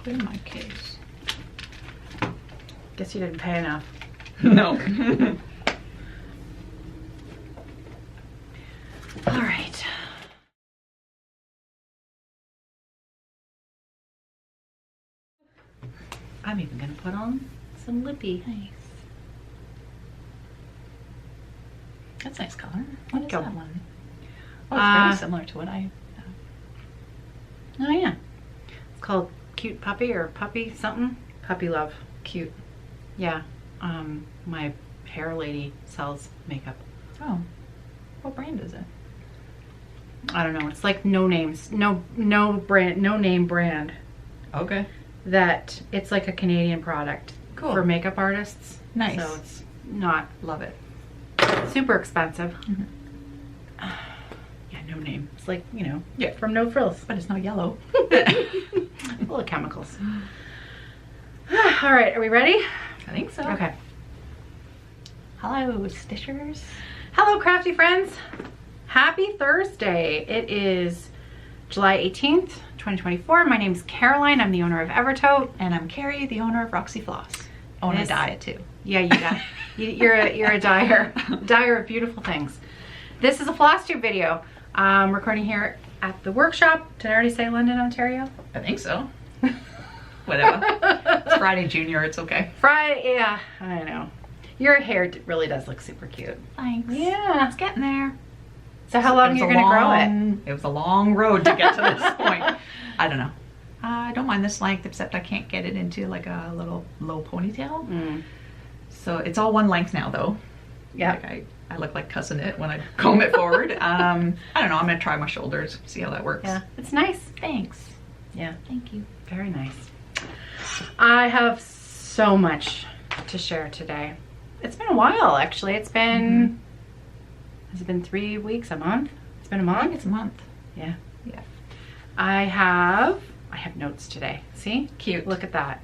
clear my case. Guess you didn't pay enough. No. All right. I'm even gonna put on some lippy. Nice. That's a nice color. What is Go. that one? Oh, it's very similar to what I have. Oh yeah. It's called Cute Puppy or Puppy something. Puppy Love. Cute. Yeah. My hair lady sells makeup. Oh. What brand is it? I don't know. It's like no names, no brand, no name brand. Okay. That it's like a Canadian product. Cool. For makeup artists. Nice. So it's not Love it. super expensive. Mm-hmm. Yeah, no name. It's like, you know, Yeah. from No Frills. But it's not yellow. Full of chemicals. All right, are we ready? I think so. Okay. Hello, Stitchers. Hello, crafty friends. Happy Thursday. It is July 18th, 2024. My name is Caroline. I'm the owner of Evertote. And I'm Kerri, the owner of Roxy Floss. Own a dye too. Yeah, you got. You're a dyer of beautiful things. This is a Flosstube video. Recording here at the workshop. Did I already say London, Ontario? I think so. Whatever. It's Friday Junior, it's okay. Friday, yeah, I know. Your hair really does look super cute. Thanks. Yeah. It's getting there. So how long are you going to grow it? It was a long road to get to this point. I don't know. I don't mind this length, except I can't get it into like a little low ponytail. Mm. So it's all one length now though. Yeah. Like I look like cussing it when I comb it forward. I don't know, I'm gonna try my shoulders, see how that works. Yeah, it's nice. Thanks. Yeah, Thank you. very nice. I have so much to share today. It's been a while, actually. It's been, has it been 3 weeks, a month? It's been a I month? think it's a month. Yeah. Yeah. I have notes today. See? Cute. Look at that.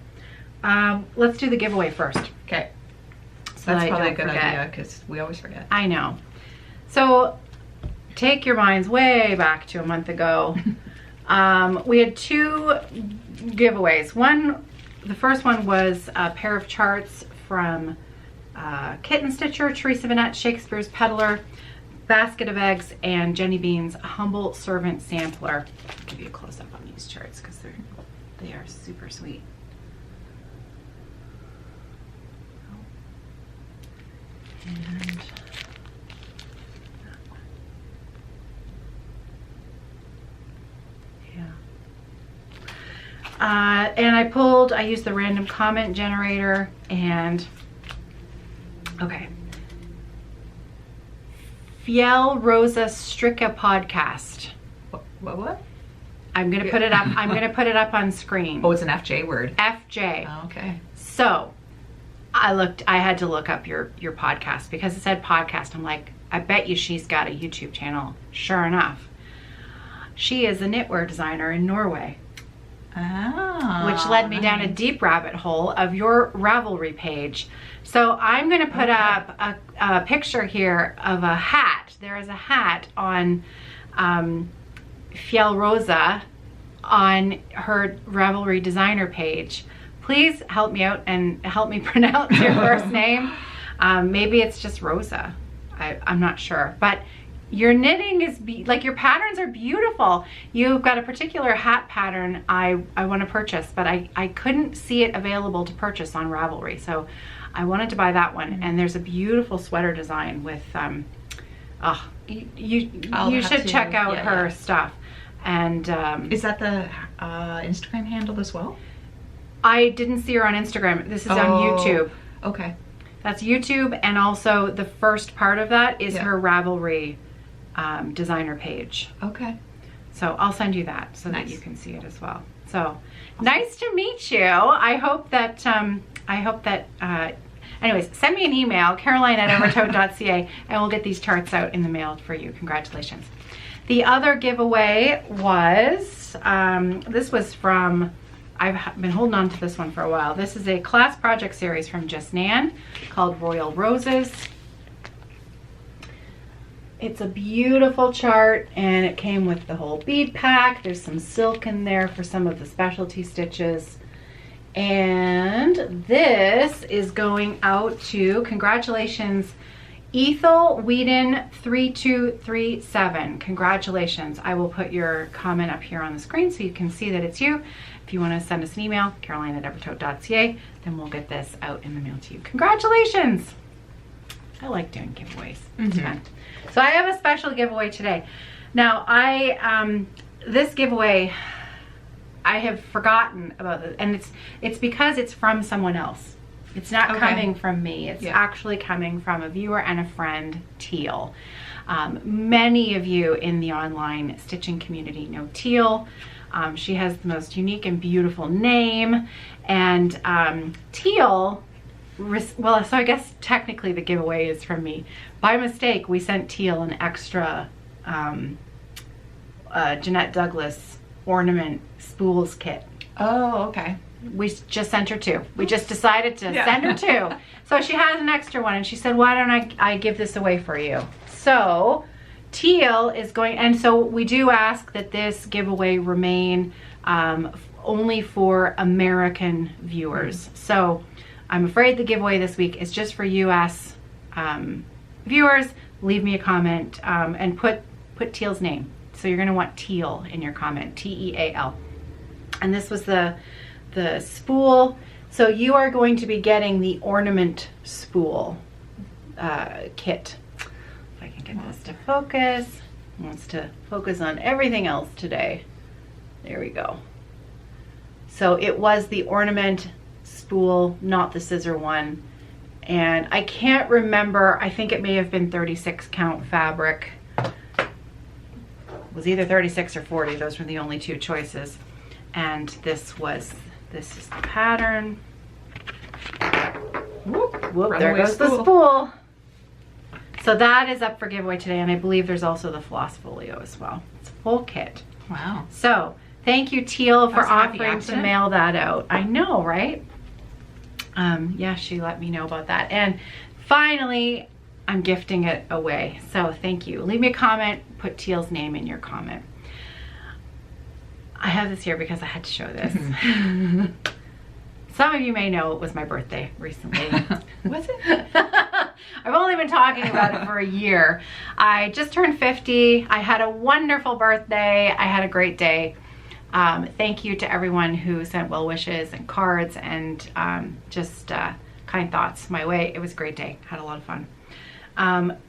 Let's do the giveaway first. Okay. So That's that I probably a don't good forget. idea because we always forget. I know. So take your minds way back to a month ago. We had 2 giveaways. The first one was a pair of charts from Kitten Stitcher, Teresa Vanette, Shakespeare's Peddler, Basket of Eggs, and Jenny Bean's Humble Servant Sampler. I'll give you a close-up on these charts because they are super sweet. And and I used the random comment generator and, okay. Fiel Rosa Stricka podcast. What? I'm gonna put it up. I'm gonna put it up on screen. Oh, it's an FJ word. FJ. Oh, okay. So I had to look up your podcast because it said podcast. I'm like, I bet you she's got a YouTube channel. Sure enough. She is a knitwear designer in Norway. Ah, Which led me down a deep rabbit hole of your Ravelry page. So I'm going to put up a picture here of a hat. There is a hat on Fiel Rosa on her Ravelry designer page. Please help me out and help me pronounce your first name. Maybe it's just Rosa. I'm not sure. But your knitting is, like, your patterns are beautiful. You've got a particular hat pattern I want to purchase, but I couldn't see it available to purchase on Ravelry. So I wanted to buy that one. And there's a beautiful sweater design with, you should check out her stuff. And is that the Instagram handle as well? I didn't see her on Instagram. This is on YouTube. Okay. That's YouTube, and also the first part of that is her Ravelry designer page. Okay. So I'll send you that so that you can see it as well. So nice to meet you. I hope that anyways, send me an email, caroline@evertote.ca, and we'll get these charts out in the mail for you. Congratulations. The other giveaway was, this was from, I've been holding on to this one for a while. This is a class project series from Just Nan called Royal Roses. It's a beautiful chart, and it came with the whole bead pack. There's some silk in there for some of the specialty stitches. And this is going out to, congratulations, Ethel Whedon 3237. Congratulations. I will put your comment up here on the screen so you can see that it's you. If you want to send us an email, caroline@evertote.ca, then we'll get this out in the mail to you. Congratulations. I like doing giveaways. It's fun. So I have a special giveaway today. Now this giveaway, I have forgotten about it, and it's because it's from someone else. It's not coming from me. It's actually coming from a viewer and a friend, Teal. Many of you in the online stitching community know Teal. She has the most unique and beautiful name, and Teal, well, so I guess technically the giveaway is from me. By mistake, we sent Teal an extra Jeanette Douglas Ornament Spools kit. Oh, okay. We just sent her two. We just decided to send her two. So she has an extra one, and she said, why don't I give this away for you? So Teal is going, and so we do ask that this giveaway remain only for American viewers. So I'm afraid the giveaway this week is just for US viewers. Leave me a comment and put Teal's name. So you're gonna want Teal in your comment, T-E-A-L. And this was the spool. So you are going to be getting the Ornament Spool kit. If I can get this to focus. It wants to focus on everything else today. There we go. So it was the Ornament Spool, not the scissor one. And I can't remember, I think it may have been 36 count fabric. It was either 36 or 40, those were the only two choices. And this is the pattern. Whoop, whoop, there goes the spool. So that is up for giveaway today, and I believe there's also the floss folio as well. It's a full kit. Wow. So thank you, Teal, for offering to mail that out. I know, right? Yeah, she let me know about that. And finally, I'm gifting it away. So thank you. Leave me a comment, put Teal's name in your comment. I have this here because I had to show this. Some of you may know it was my birthday recently. Was it? I've only been talking about it for a year. I just turned 50. I had a wonderful birthday. I had a great day. Thank you to everyone who sent well wishes and cards and just kind thoughts my way. It was a great day. Had a lot of fun.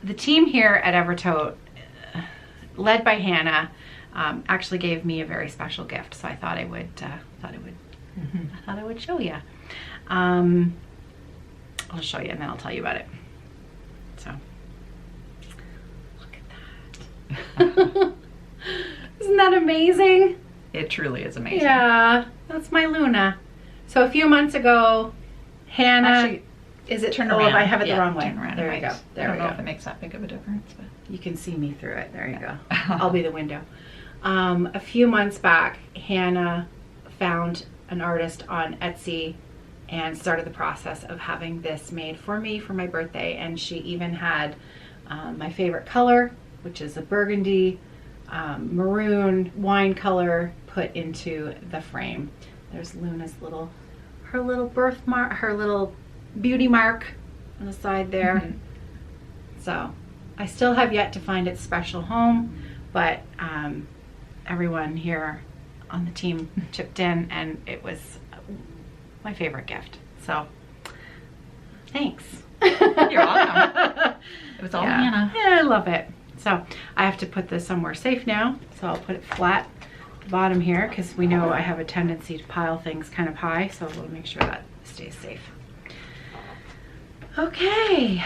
The team here at Evertote, led by Hannah, actually gave me a very special gift. So I thought I would show you. I'll show you and then I'll tell you about it. So look at that. Isn't that amazing? It truly is amazing. Yeah, that's my Luna. So a few months ago, Hannah, actually, is it turn oh, around? I have it the Yeah, wrong way. turn around. There you go. There I don't we know go. if it makes that big of a difference, but You can see me through it. There you go. I'll be the window. A few months back, Hannah found an artist on Etsy and started the process of having this made for me for my birthday. And she even had my favorite color, which is a burgundy maroon wine color, put into the frame. There's Luna's her little birthmark, her little beauty mark on the side there. Mm-hmm. So I still have yet to find its special home, but everyone here on the team chipped in and it was my favorite gift. So thanks. You're welcome. It was all Hannah. Yeah, I love it. So I have to put this somewhere safe now. So I'll put it flat at the bottom here because we know I have a tendency to pile things kind of high. So we'll make sure that stays safe. Okay.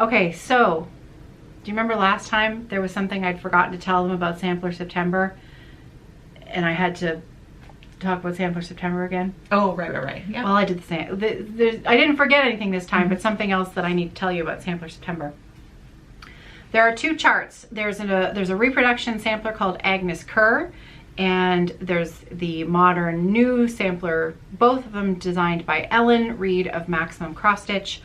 Okay. So do you remember last time there was something I'd forgotten to tell them about Sampler September? And I had to talk about Sampler September again? Oh, right. Yeah. Well, I did the same. I didn't forget anything this time, but something else that I need to tell you about Sampler September. There are two charts. There's a reproduction sampler called Agnes Kerr, and there's the modern new sampler, both of them designed by Ellen Reed of Maximum Cross Stitch.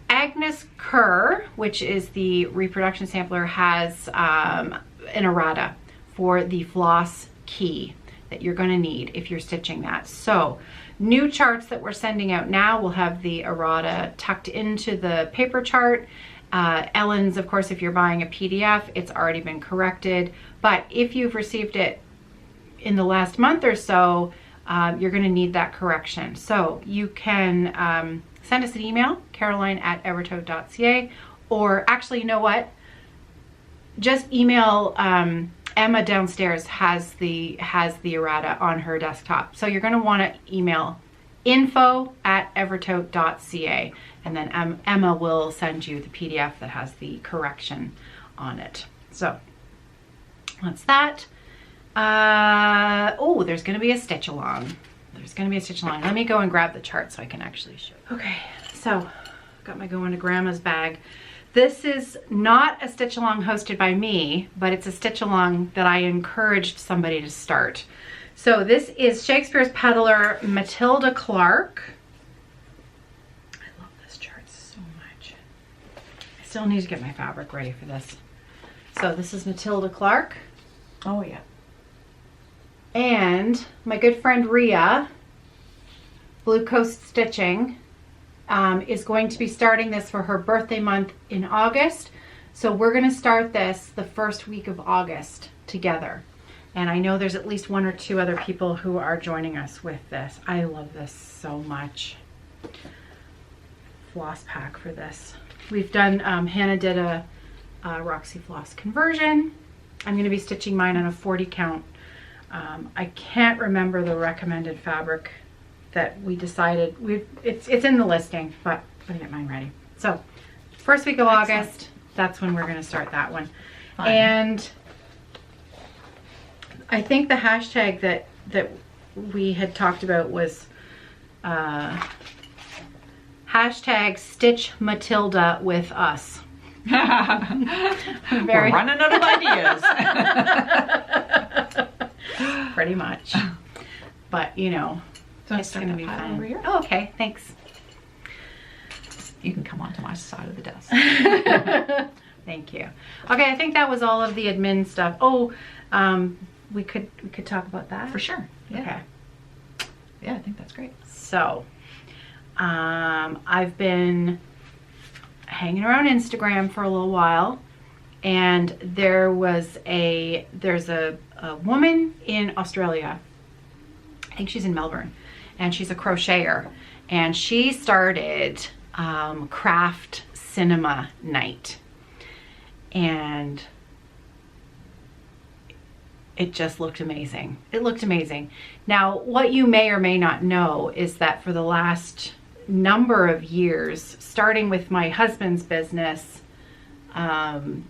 Agnes Kerr, which is the reproduction sampler, has an errata for the floss key. that you're going to need if you're stitching that. So new charts that we're sending out now will have the errata tucked into the paper chart. Ellen's, of course, if you're buying a PDF, it's already been corrected. But if you've received it in the last month or so, you're going to need that correction. So you can send us an email, caroline@evertote.ca, or actually, you know what? Just email Emma downstairs has the errata on her desktop. So you're going to want to email info@evertote.ca, and then Emma will send you the PDF that has the correction on it. So that's that. Oh, there's going to be a stitch along. There's going to be a stitch along. Let me go and grab the chart so I can actually show. Okay, so got my going to grandma's bag. This is not a stitch along hosted by me, but it's a stitch along that I encouraged somebody to start. So this is Shakespeare's Peddler, Matilda Clark. I love this chart so much. I still need to get my fabric ready for this. So this is Matilda Clark. Oh yeah. And my good friend Rhea, Blue Coast Stitching, is going to be starting this for her birthday month in August. So we're going to start this the first week of August together. And I know there's at least 1 or 2 other people who are joining us with this. I love this so much. Floss Pack for this. We've done, Hannah did a Roxy Floss conversion. I'm going to be stitching mine on a 40 count. I can't remember the recommended fabric that we decided. It's in the listing, but I'm gonna get mine ready. So first week of August, that's when we're going to start that one. Fun. And I think the hashtag that we had talked about was hashtag Stitch Matilda with us. We're running out of ideas. Pretty much. But you know, it's going to be fun. Over here? Oh, okay, thanks. You can come onto my side of the desk. Thank you. Okay, I think that was all of the admin stuff. Oh, we could talk about that For sure. Yeah. Okay. Yeah, I think that's great. So, I've been hanging around Instagram for a little while, and there's a woman in Australia. I think she's in Melbourne, and she's a crocheter, and she started craft cinema night, and it just looked amazing. It looked amazing. Now, what you may or may not know is that for the last number of years, starting with my husband's business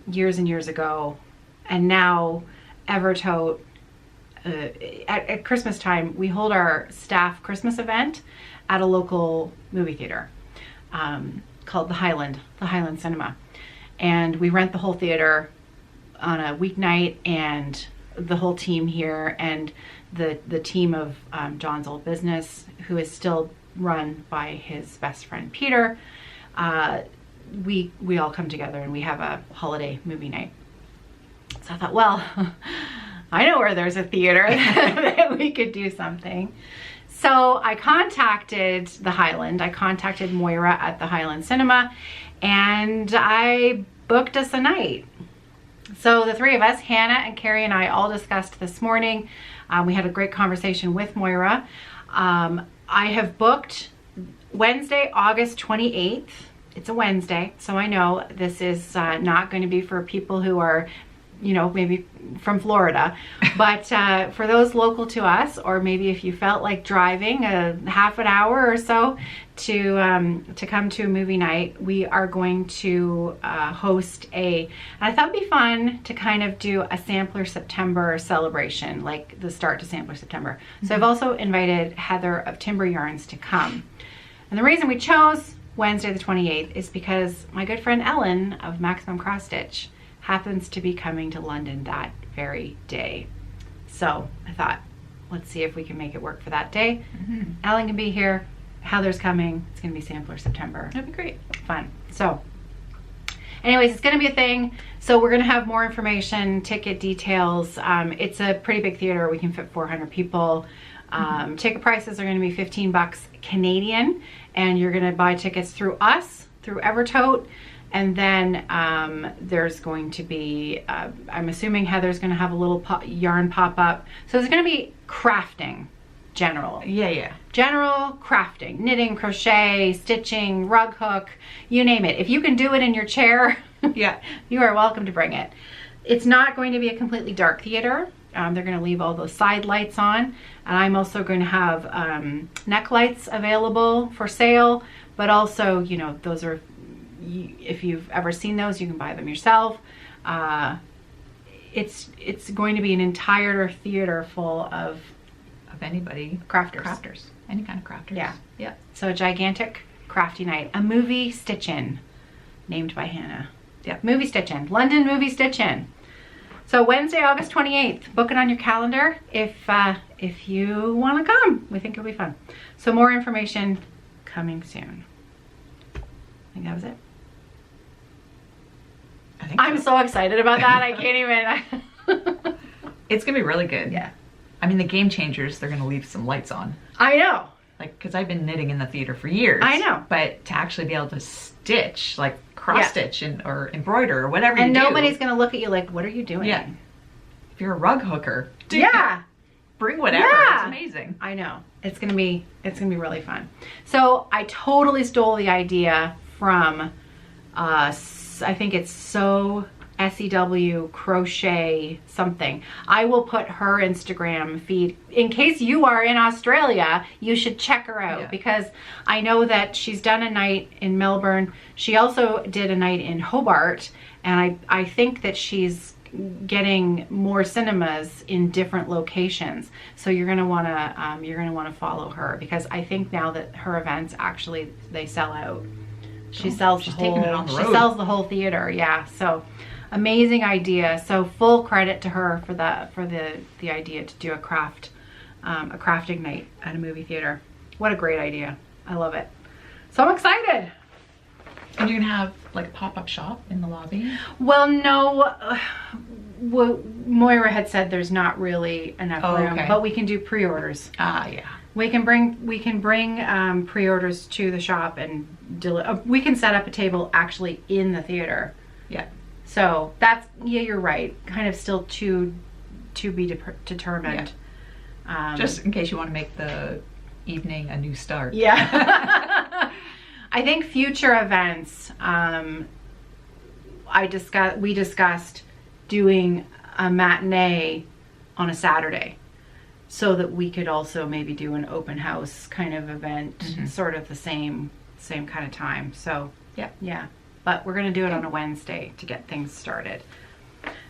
years and years ago, and now Evertote, at Christmas time, we hold our staff Christmas event at a local movie theater called the Highland Cinema. And we rent the whole theater on a weeknight, and the whole team here and the team of John's old business, who is still run by his best friend Peter, we all come together and we have a holiday movie night. So I thought, well, I know where there's a theater that we could do something. So I contacted the Highland. I contacted Moira at the Highland Cinema, and I booked us a night. So the three of us, Hannah and Kerri and I, all discussed this morning. We had a great conversation with Moira. I have booked Wednesday, August 28th. It's a Wednesday, so I know this is not going to be for people who are, you know, maybe from Florida, but for those local to us, or maybe if you felt like driving a half an hour or so to come to a movie night, we are going to host and I thought it'd be fun to kind of do a Sampler September celebration, like the start to Sampler September. So I've also invited Heather of Timber Yarns to come. And the reason we chose Wednesday the 28th is because my good friend Ellen of Maximum Cross Stitch happens to be coming to London that very day. So I thought, let's see if we can make it work for that day. Ellen can be here, Heather's coming, it's gonna be Sampler September. That'd be great. Fun. So anyways, it's going to be a thing. So we're going to have more information, ticket details. It's a pretty big theater. We can fit 400 people. Ticket prices are going to be $15 Canadian, and you're going to buy tickets through us, through Evertote. And then there's going to be, I'm assuming Heather's going to have a little yarn pop up. So there's going to be crafting, general. Yeah. General crafting, knitting, crochet, stitching, rug hook, you name it. If you can do it in your chair, Yeah. you are welcome to bring it. It's not going to be a completely dark theater. They're going to leave all those side lights on. And I'm also going to have neck lights available for sale. But also, you know, those are, if you've ever seen those, you can buy them yourself. It's going to be an entire theater full of anybody. Crafters. Any kind of crafters. Yeah. So a gigantic crafty night. A movie stitch-in, named by Hannah. Yeah. Movie stitch-in. London movie stitch-in. So Wednesday, August 28th. Book it on your calendar if you want to come. We think it'll be fun. So more information coming soon. I think that was it. I'm so excited about that. I can't even. It's gonna be really good. Yeah. I mean, the game changers, they're gonna leave some lights on. I know. Like, because I've been knitting in the theater for years. I know. But to actually be able to stitch, like cross stitch or embroider or whatever you do. And nobody's gonna look at you like, what are you doing? Yeah. If you're a rug hooker, bring whatever. Yeah. It's amazing. I know. It's gonna be really fun. So I totally stole the idea from I think it's SEW crochet something. I will put her Instagram feed. In case you are in Australia, you should check her out because I know that she's done a night in Melbourne. She also did a night in Hobart, and I think that she's getting more cinemas in different locations. So you're gonna wanna follow her because I think now that her events actually they sell out. She sells the whole, taking it on the road. She sells the whole theater, yeah. So amazing idea. So full credit to her for the idea to do a crafting night at a movie theater. What a great idea. I love it. So I'm excited. And you're gonna have like a pop-up shop in the lobby? Well, no. Moira had said there's not really enough room, but we can do pre-orders. Yeah. We can bring pre-orders to the shop and we can set up a table actually in the theater. Yeah. So that's, you're right. Kind of still to be determined. Yeah. Just in case you want to make the evening a new start. Yeah. I think future events, we discussed doing a matinee on a Saturday so that we could also maybe do an open house kind of event, sort of the same kind of time. So yeah. But we're gonna do it on a Wednesday to get things started.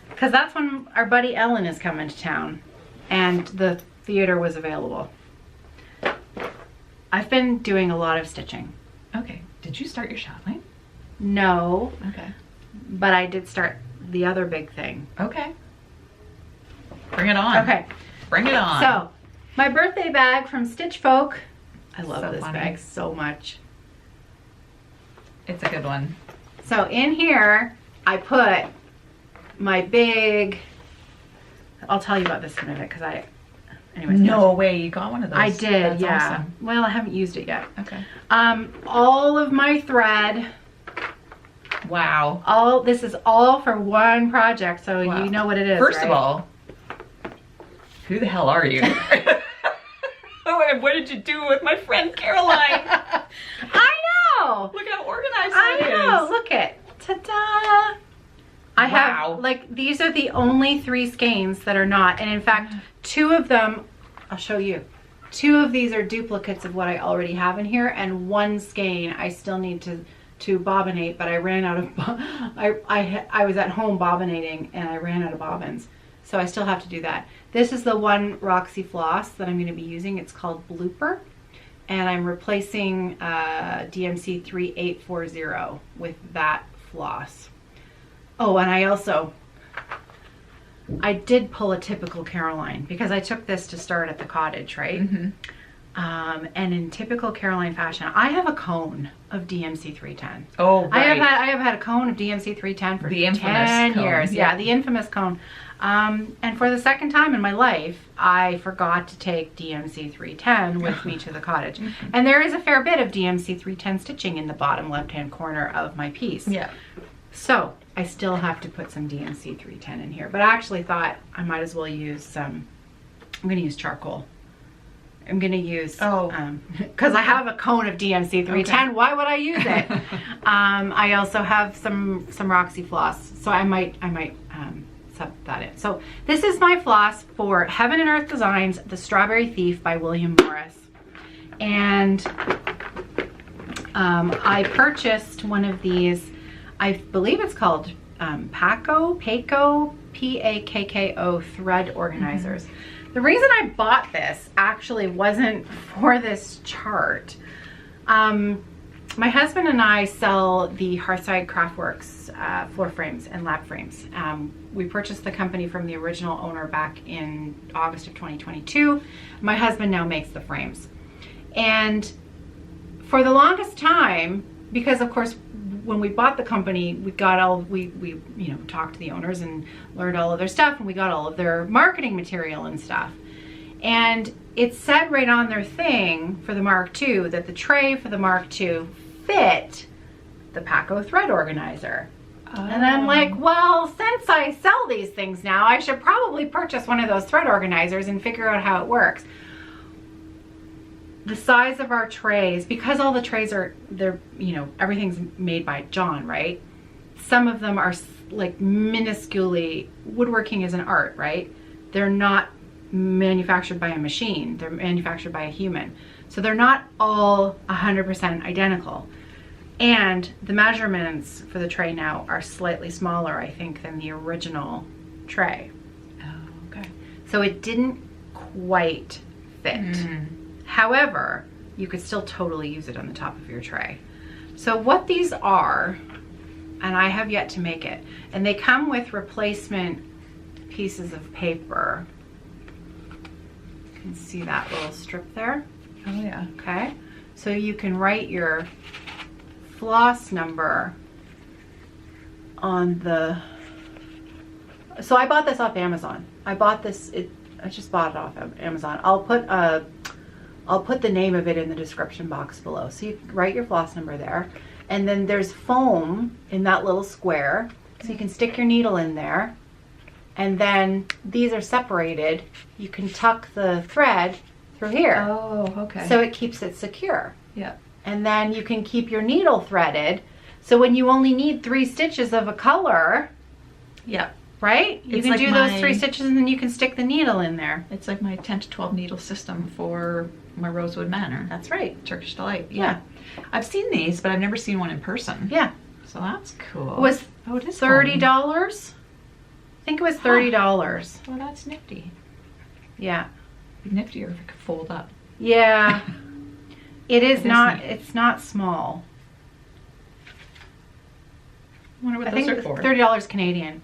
Because that's when our buddy Ellen is coming to town and the theater was available. I've been doing a lot of stitching. Okay. Did you start your shop line? No. Okay. But I did start the other big thing. Okay. Bring it on. Okay. Bring it on. So, my birthday bag from Stitchfolk. I love So this funny. bag so much. It's a good one. So in here, I put my big, I'll tell you about this in a minute because anyways. No way, you got one of those. I did, That's yeah. awesome. Well, I haven't used it yet. Okay. All of my thread. Wow. This is all for one project, so Wow. you know what it is, First right? of all, who the hell are you? What did you do with my friend Caroline? I know! Look how organized I that know, is. look it. Ta-da! I Wow. have, like, these are the only 3 skeins that are not, and in fact, 2 of them, I'll show you. 2 of these are duplicates of what I already have in here, and 1 skein I still need to bobbinate, but I ran out of, I was at home bobbinating, and I ran out of bobbins. So I still have to do that. This is the one Roxy Floss that I'm going to be using. It's called Blooper. And I'm replacing DMC 3840 with that floss. Oh, and I did pull a typical Caroline because I took this to start at the cottage, right? And in typical Caroline fashion, I have a cone of DMC 310. Oh, right. I have had a cone of DMC 310 for The infamous 10 cone, years. yeah. Yeah, the infamous cone. And for the second time in my life, I forgot to take DMC 310 with me to the cottage. And there is a fair bit of DMC 310 stitching in the bottom left-hand corner of my piece. Yeah. So I still have to put some DMC 310 in here. But I actually thought I might as well use some, I'm going to use charcoal. I'm going to use, because I have a cone of DMC 310. Okay. Why would I use it? I also have some Roxy Floss. So I might sub that in. So this is my floss for Heaven and Earth Designs, The Strawberry Thief by William Morris. And I purchased one of these, I believe it's called Pakko, P-A-K-K-O thread organizers. The reason I bought this actually wasn't for this chart. My husband and I sell the Hearthside Craftworks floor frames and lap frames. We purchased the company from the original owner back in August of 2022. My husband now makes the frames. And for the longest time, because of course when we bought the company, we talked to the owners and learned all of their stuff, and we got all of their marketing material and stuff. And it said right on their thing for the Mark II that the tray for the Mark II fit the Pakko thread organizer. Oh. And I'm like, well, since I sell these things now, I should probably purchase one of those thread organizers and figure out how it works. The size of our trays, because all the trays are, everything's made by John, right? Some of them are like minusculely, woodworking is an art, right? They're not manufactured by a machine, they're manufactured by a human. So they're not all 100% identical. And the measurements for the tray now are slightly smaller, I think, than the original tray. Oh, okay. So it didn't quite fit. However, you could still totally use it on the top of your tray. So what these are, and I have yet to make it, and they come with replacement pieces of paper. You can see that little strip there. Oh yeah. Okay. So you can write your floss number on the, so I bought this off Amazon. I just bought it off of Amazon. I'll put the name of it in the description box below. So you write your floss number there. And then there's foam in that little square. So you can stick your needle in there. And then these are separated. You can tuck the thread through here. Oh, okay. So it keeps it secure. Yeah. And then you can keep your needle threaded. So when you only need 3 stitches of a color, yeah, right? You can do those 3 stitches and then you can stick the needle in there. It's like my 10 to 12 needle system for my Rosewood Manor. That's right. Turkish Delight. Yeah. I've seen these, but I've never seen one in person. Yeah. So that's cool. It was it is $30. I think it was $30. Well, that's nifty. Yeah. It'd be niftier if it could fold up. Yeah. It's neat. not small. I wonder what I those think are for. $30 Canadian.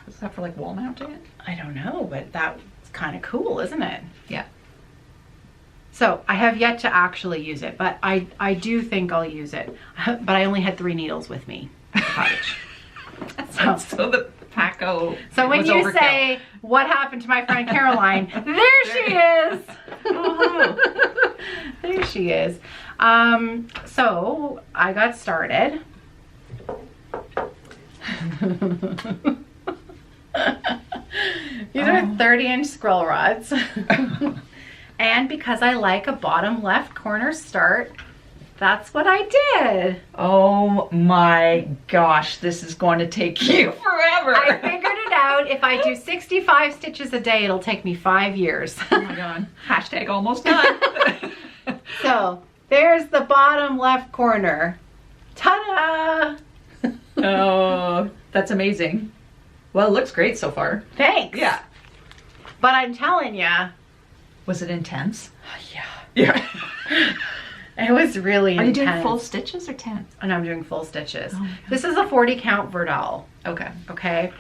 Is that for like wall mounting it? I don't know, but that's kind of cool, isn't it? Yeah. So I have yet to actually use it, but I do think I'll use it. But I only had 3 needles with me at the cottage. So the Pakko. So when you overkill. say, what happened to my friend Caroline? There she is. Oh, There she is. So I got started. These are 30-inch scroll rods. And because I like a bottom left corner start, that's what I did. Oh my gosh, this is going to take you forever. I figured it out. If I do 65 stitches a day, it'll take me 5 years. Oh my god. Hashtag almost done. So there's the bottom left corner. Ta-da! Oh, that's amazing. Well, it looks great so far. Thanks. Yeah. But I'm telling ya. Was it intense? Yeah. Yeah. It was really intense. Are you doing full stitches or 10? And I'm doing full stitches. Oh This is a 40 count Verdal. Okay. Okay.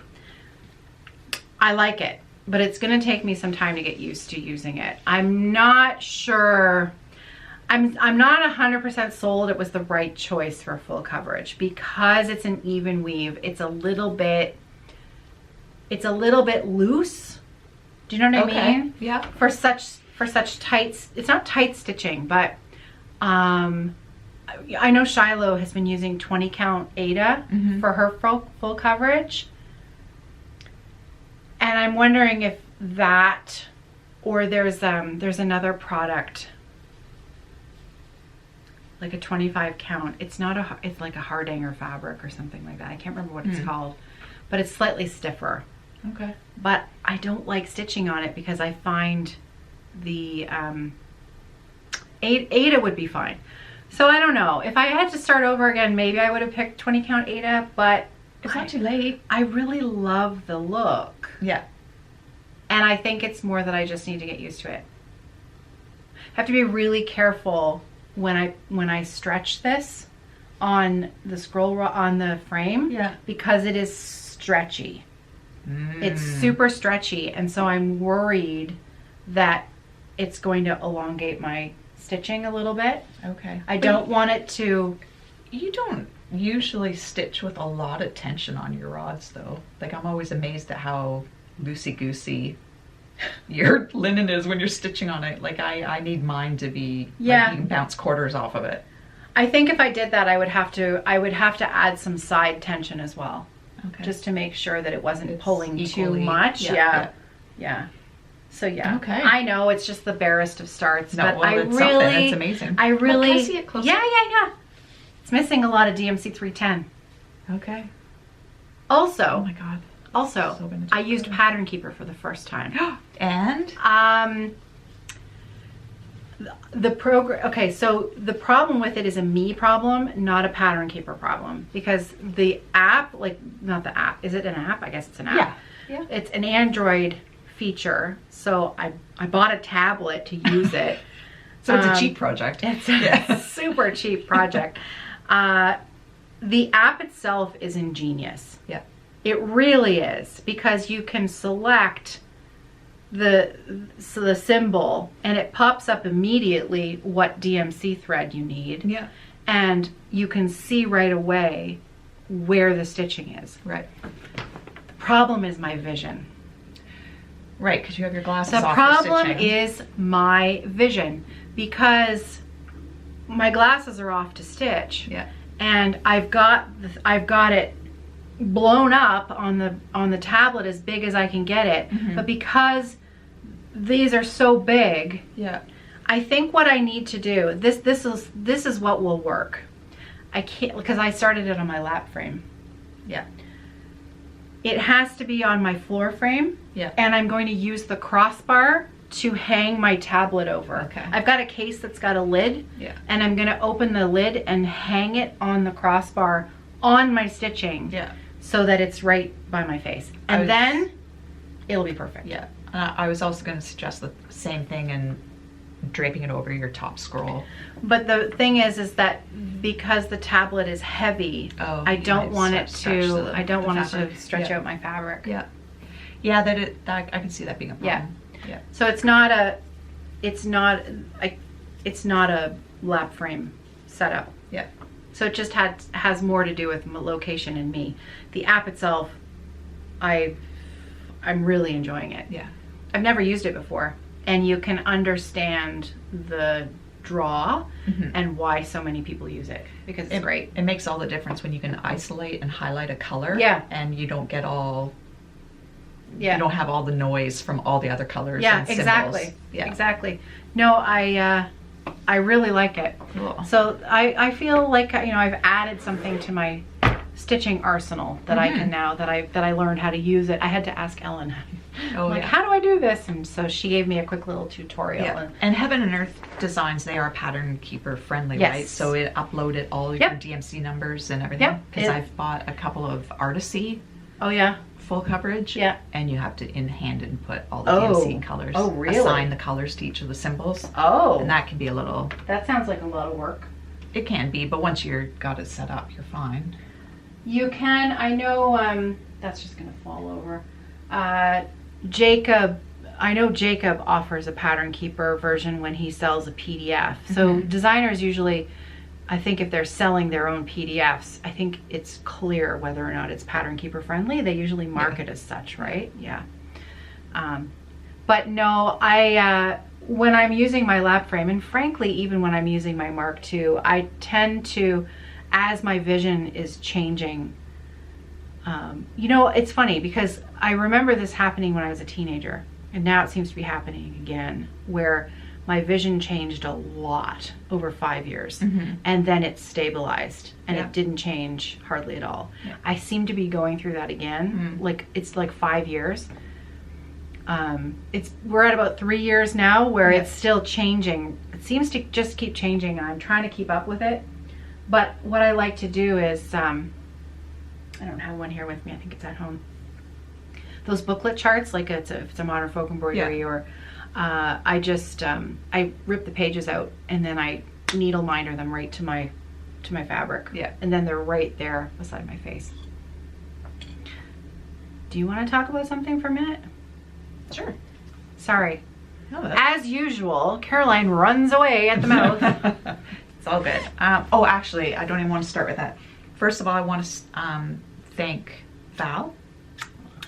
I like it, but it's going to take me some time to get used to using it. I'm not sure. I'm not 100% sold it was the right choice for full coverage because it's an even weave. It's a little bit loose. Do you know what I mean? Yeah. For such tight, it's not tight stitching, but I know Shiloh has been using 20 count Ada for her full coverage. And I'm wondering if that, or there's another product, like a 25 count. It's like a Hardanger fabric or something like that. I can't remember what it's called, but it's slightly stiffer. Okay. But I don't like stitching on it because I find the Ada would be fine. So I don't know. If I had to start over again, maybe I would have picked 20 count Ada, but it's not too late. I really love the look. Yeah. And I think it's more that I just need to get used to it. I have to be really careful when I stretch this on the on the frame, because it is stretchy. It's super stretchy, and so I'm worried that it's going to elongate my stitching a little bit. Okay. I don't want it to. You don't usually stitch with a lot of tension on your rods though. Like, I'm always amazed at how loosey-goosey your linen is when you're stitching on it. Like, I need mine to be, like, you can bounce quarters off of it. I think if I did that, I would have to add some side tension as well. Okay. Just to make sure that it wasn't pulling equally, too much. Yeah. So Okay. I know it's just the barest of starts, No, but well, I it's really, something. It's amazing. I really, can I see it closer? Yeah. It's missing a lot of DMC 310. Okay. Also, Oh my god. So gonna I used Pattern Keeper for the first time. And the program. Okay, so the problem with it is a me problem, not a Pattern Keeper problem, because the app, like, not the app. Is it an app? I guess it's an app. Yeah. It's an Android feature, so I bought a tablet to use it. So it's a cheap project. It's a super cheap project. The app itself is ingenious. Yeah. It really is, because you can select the symbol and it pops up immediately what DMC thread you need. Yeah. And you can see right away where the stitching is. Right. The problem is my vision. Right, because you have your glasses The off problem for stitching. is my vision, because my glasses are off to stitch. Yeah. And I've got it blown up on the tablet as big as I can get it. But because these are so big, I think what I need to do, this is what will work. I can't, because I started it on my lap frame. Yeah. It has to be on my floor frame. Yeah. And I'm going to use the crossbar to hang my tablet over. Okay. I've got a case that's got a lid. Yeah. And I'm going to open the lid and hang it on the crossbar on my stitching. Yeah. So that it's right by my face. And then it'll be perfect. Yeah. I was also going to suggest the same thing and draping it over your top scroll. But the thing is that because the tablet is heavy, I don't want it to stretch out my fabric. Yeah. Yeah, that I can see that being a problem. Yeah. So it's not a lap frame setup. Yeah. So it just has more to do with location and me. The app itself, I'm really enjoying it. Yeah. I've never used it before, and you can understand the draw and why so many people use it, because it's great. It makes all the difference when you can isolate and highlight a color. Yeah. And you don't get all. Yeah. You don't have all the noise from all the other colors. Yeah, and symbols. exactly. Yeah. Exactly. No, I really like it. Cool. So I feel like, you know, I've added something to my stitching arsenal that I can now, that I learned how to use it. I had to ask Ellen, how do I do this? And so she gave me a quick little tutorial. Yeah. And Heaven and Earth Designs, they are Pattern Keeper friendly, Yes. right? So it uploaded all your DMC numbers and everything. Because I've bought a couple of Artisy full coverage. Yeah. And you have to in-hand input all the DMC colors. Oh, really? Assign the colors to each of the symbols. Oh. And that can be a little... That sounds like a lot of work. It can be, but once you're got it set up, you're fine. You can, I know, that's just gonna fall over. Jacob I know Jacob offers a Pattern Keeper version when he sells a PDF. So designers usually, I think if they're selling their own PDFs, I think it's clear whether or not it's Pattern Keeper friendly. They usually mark it as such, right? Yeah. But no, when I'm using my lap frame, and frankly, even when I'm using my Mark II, I tend to, as my vision is changing, you know, it's funny because I remember this happening when I was a teenager, and now it seems to be happening again, where my vision changed a lot over 5 years, and then it stabilized, and it didn't change hardly at all. I seem to be going through that again. Like, it's like 5 years. We're at about 3 years now where it's still changing. It seems to just keep changing, and I'm trying to keep up with it. But what I like to do is, I don't have one here with me, I think it's at home. Those booklet charts, like if it's a modern folk embroidery, or I just I rip the pages out and then I needle minder them right to my fabric. Yeah. And then they're right there beside my face. Do you want to talk about something for a minute? Sure. Sorry. No, as usual, Caroline runs away at the mouth. It's all good. Oh, actually, I don't even want to start with that. First of all, I want to thank Val,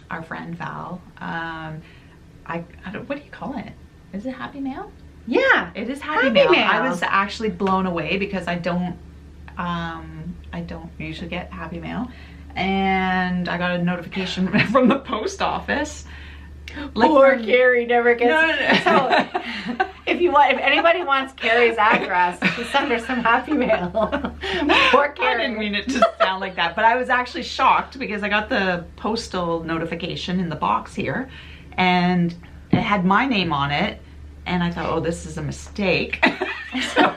our friend Val. I don't, what do you call it? Is it Happy Mail? Yeah, it is Happy Mail. I was actually blown away because I don't usually get Happy Mail, and I got a notification from the post office. Like, poor Kerri never gets. No. So, if anybody wants Kerri's address, just send her some Happy Mail. Poor Kerri. I didn't mean it to sound like that, but I was actually shocked because I got the postal notification in the box here, and it had my name on it, and I thought, oh, this is a mistake. So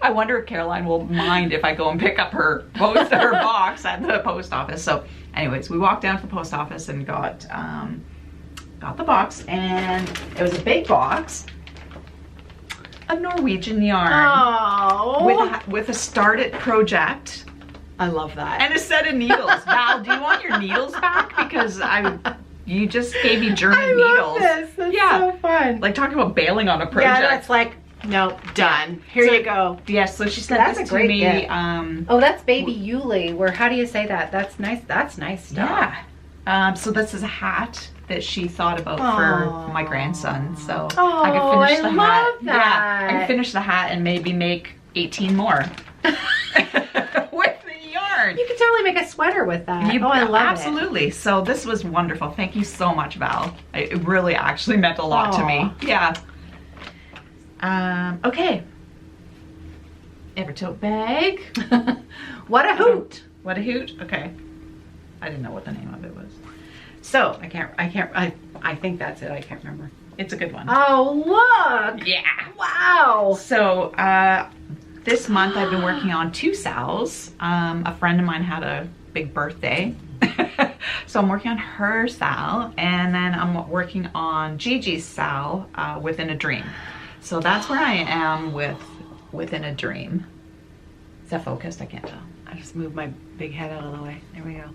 I wonder if Caroline will mind if I go and pick up her box at the post office. So, anyways, we walked down to the post office and got the box, and it was a big box of Norwegian yarn. Oh. With a Start It project. I love that. And a set of needles. Val, do you want your needles back? Because you just gave me German needles. I love this. That's so fun. Like, talking about bailing on a project. Yeah, that's like, nope, done. Here you go. Yes, so she sent this to me. Oh, that's baby Yuli. How do you say that? That's nice. That's nice stuff. Yeah. So this is a hat that she thought about for my grandson. So I could finish the hat. Love that. Yeah, I could finish the hat and maybe make 18 more. With the yarn. You could totally make a sweater with that. I love it. Absolutely. So this was wonderful. Thank you so much, Val. It really actually meant a lot to me. Yeah. Okay. Evertote bag. What a hoot. What a hoot. Okay. I didn't know what the name of it was. So I think that's it. I can't remember. It's a good one. Oh, look. Yeah. Wow. So this month I've been working on 2 sals. A friend of mine had a big birthday. So I'm working on her sal, and then I'm working on Gigi's sal, Within a Dream. So that's where I am with Within a Dream. Is that focused? I can't tell. I just moved my big head out of the way. There we go.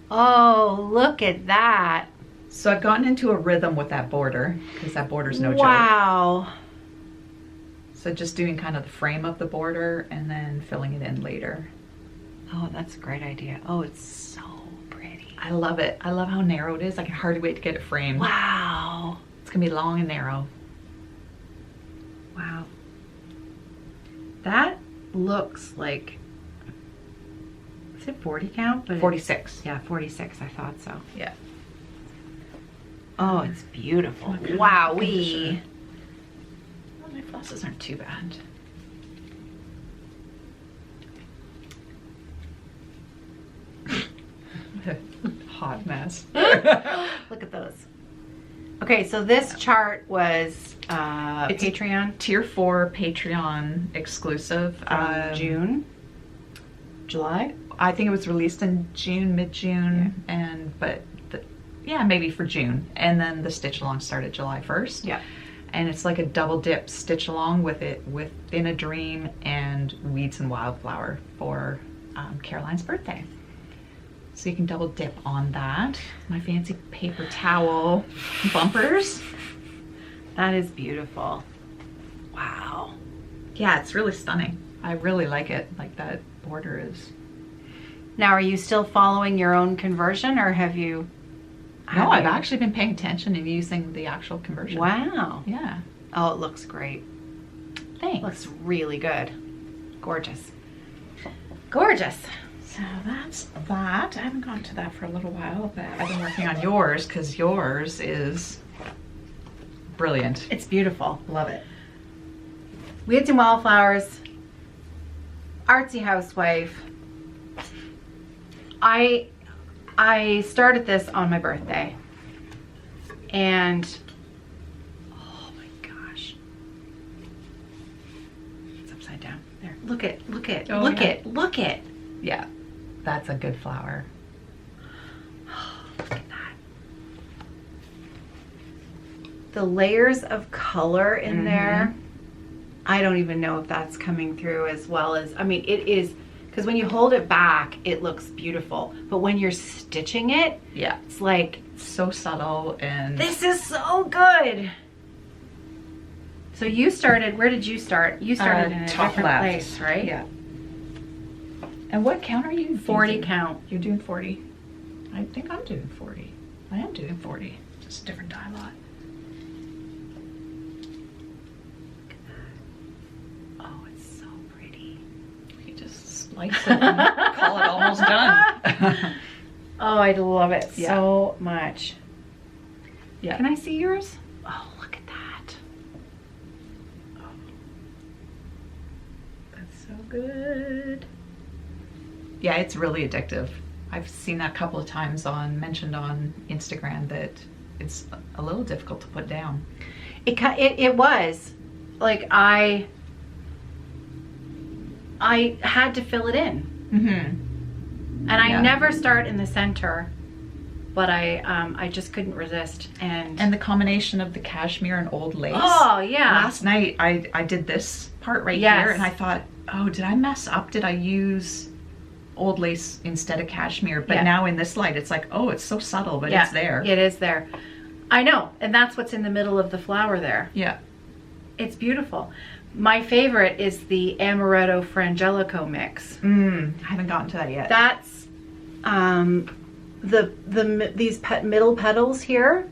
Oh, look at that. So I've gotten into a rhythm with that border, because that border's no joke. Wow. So just doing kind of the frame of the border and then filling it in later. Oh, that's a great idea. Oh, it's so pretty. I love it. I love how narrow it is. I can hardly wait to get it framed. Wow. It's going to be long and narrow. Wow. That looks like... Is it 40 count? But 46. Yeah, 46. I thought so. Yeah. Oh, it's beautiful. Wowee. Well, my flosses aren't too bad. Hot mess. Look at those. Okay, so this chart was it's Patreon. Tier 4 Patreon exclusive. June? July? I think it was released in June, mid-June, but maybe for June. And then the stitch along started July 1st. Yeah. And it's like a double dip stitch along with Within a Dream and Weeds and Wildflower for Caroline's birthday. So you can double dip on that. My fancy paper towel bumpers. That is beautiful. Wow. Yeah, it's really stunning. I really like it. Like that border is. Now, are you still following your own conversion, or have you? No, I've actually been paying attention and using the actual conversion. Wow. Yeah. Oh, it looks great. Thanks. Looks really good. Gorgeous. Gorgeous. So that's that. I haven't gone to that for a little while, but I've been working on yours because yours is brilliant. It's beautiful. Love it. We had some wildflowers. Artsy housewife. I started this on my birthday, and oh my gosh, it's upside down. There, look it, Oh, look yeah. look it. Yeah, that's a good flower. Look at that. The layers of color in there. I don't even know if that's coming through as well as, I mean, it is, because when you hold it back, it looks beautiful. But when you're stitching it, Yeah, it's like, so subtle and this is so good. So you started, where did you start? You started in a top different left. place, right? Yeah. And what count are you? 40 using? count. You're doing 40. I think I'm doing 40. I am doing 40. Just a different dye lot. Oh, it's so pretty. You just splice it and call it almost done. Oh, I love it Yeah. so much. Yeah. Can I see yours? Oh, look at that. That's so good. Yeah, it's really addictive. I've seen that a couple of times mentioned on Instagram that it's a little difficult to put down. It was like I had to fill it in, Mm-hmm. and I Yeah. never start in the center, but I just couldn't resist. And And the combination of the cashmere and old lace. oh yeah, Last night I did this part right Yes. here and I thought, oh, did I mess up? Did I use old lace instead of cashmere? But Yeah. now in this light, it's like, oh, it's so subtle, but it's there. It is there. I know, and that's what's in the middle of the flower there. Yeah. It's beautiful. My favorite is the Amaretto Frangelico mix. I haven't gotten to that yet. That's these middle petals here,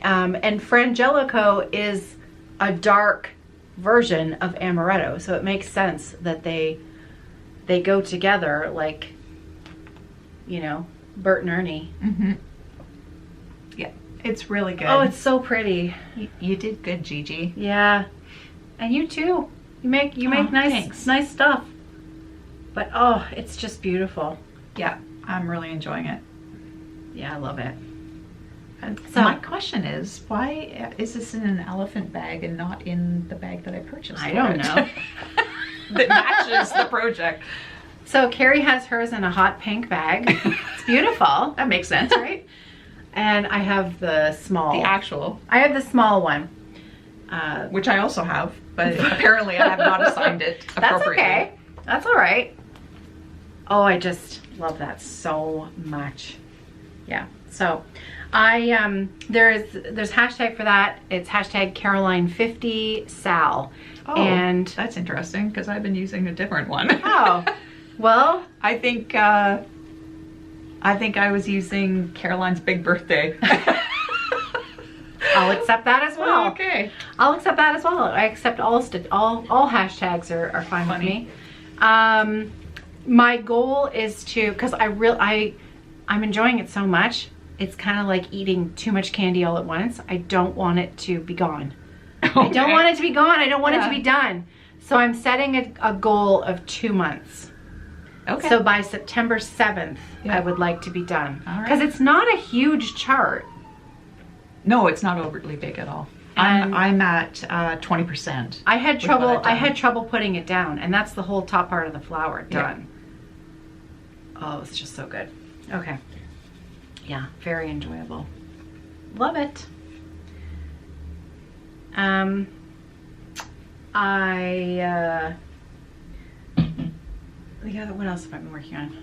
and Frangelico is a dark version of Amaretto, so it makes sense that they go together, like, you know, Bert and Ernie. Mm-hmm. Yeah, it's really good. Oh, it's so pretty. You did good, Gigi. Yeah, and you too. You make Thanks. nice stuff. But oh, it's just beautiful. Yeah, I'm really enjoying it. Yeah, I love it. And So- my question is, why is this in an elephant bag and not in the bag that I purchased? I for don't it? know. That matches the project. So Kerri has hers in a hot pink bag. It's beautiful. That makes sense, right? And I have the small. The actual, I have the small one. which I also have, but apparently I have not assigned it That's appropriately. okay. That's all right. Oh, I just love that so much. Yeah. So I there's hashtag for that. It's hashtag Caroline50Sal. Oh, And that's interesting because I've been using a different one. oh, well, I think I was using Caroline's big birthday. I'll accept that as well. Okay. I'll accept that as well. I accept all hashtags are fine Funny. with me. My goal is to, because I'm enjoying it so much. It's kind of like eating too much candy all at once. I don't want it to be gone. I don't want it to be gone. I don't want it to be done. So I'm setting a goal of 2 months. Okay. So by September 7th, Yeah. I would like to be done. All right. Because it's not a huge chart. No, it's not overtly big at all. And- I'm at 20%. I had with what trouble. I've I done. had trouble putting it down, and that's the whole top part of the flower Yeah. done. Oh, it's just so good. Okay. Yeah, very enjoyable. Love it. What else have I been working on?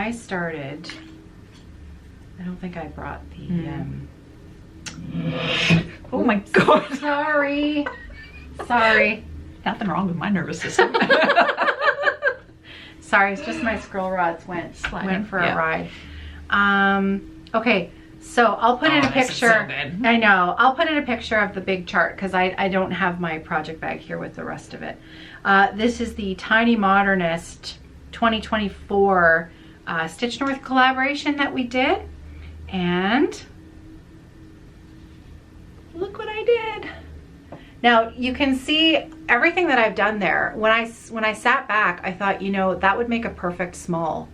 I started, I don't think I brought the, Oh my God. sorry. Sorry. Nothing wrong with my nervous system. Sorry, it's just my scroll rods went for a ride. Okay, so I'll put in a picture. So good. I know. I'll put in a picture of the big chart because I don't have my project bag here with the rest of it. This is the Tiny Modernist 2024 Stitch North collaboration that we did. And look what I did. Now you can see everything that I've done there. When I sat back, I thought, you know, that would make a perfect small.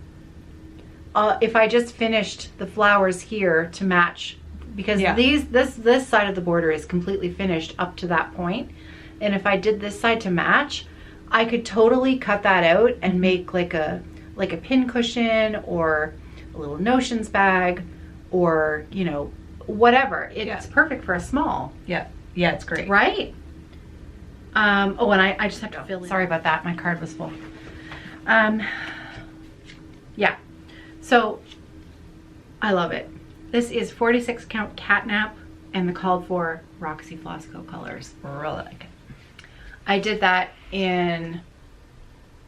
If I just finished the flowers here to match, because this side of the border is completely finished up to that point, and if I did this side to match, I could totally cut that out and make like a pin cushion or a little notions bag, or you know, whatever. It's perfect for a small. Yeah, it's great. Right? Oh, and I just have to fill in. Sorry about that. My card was full. Yeah. So I love it. This is 46 count catnap and the called for Roxy Floss Co colors. Really like it. I did that in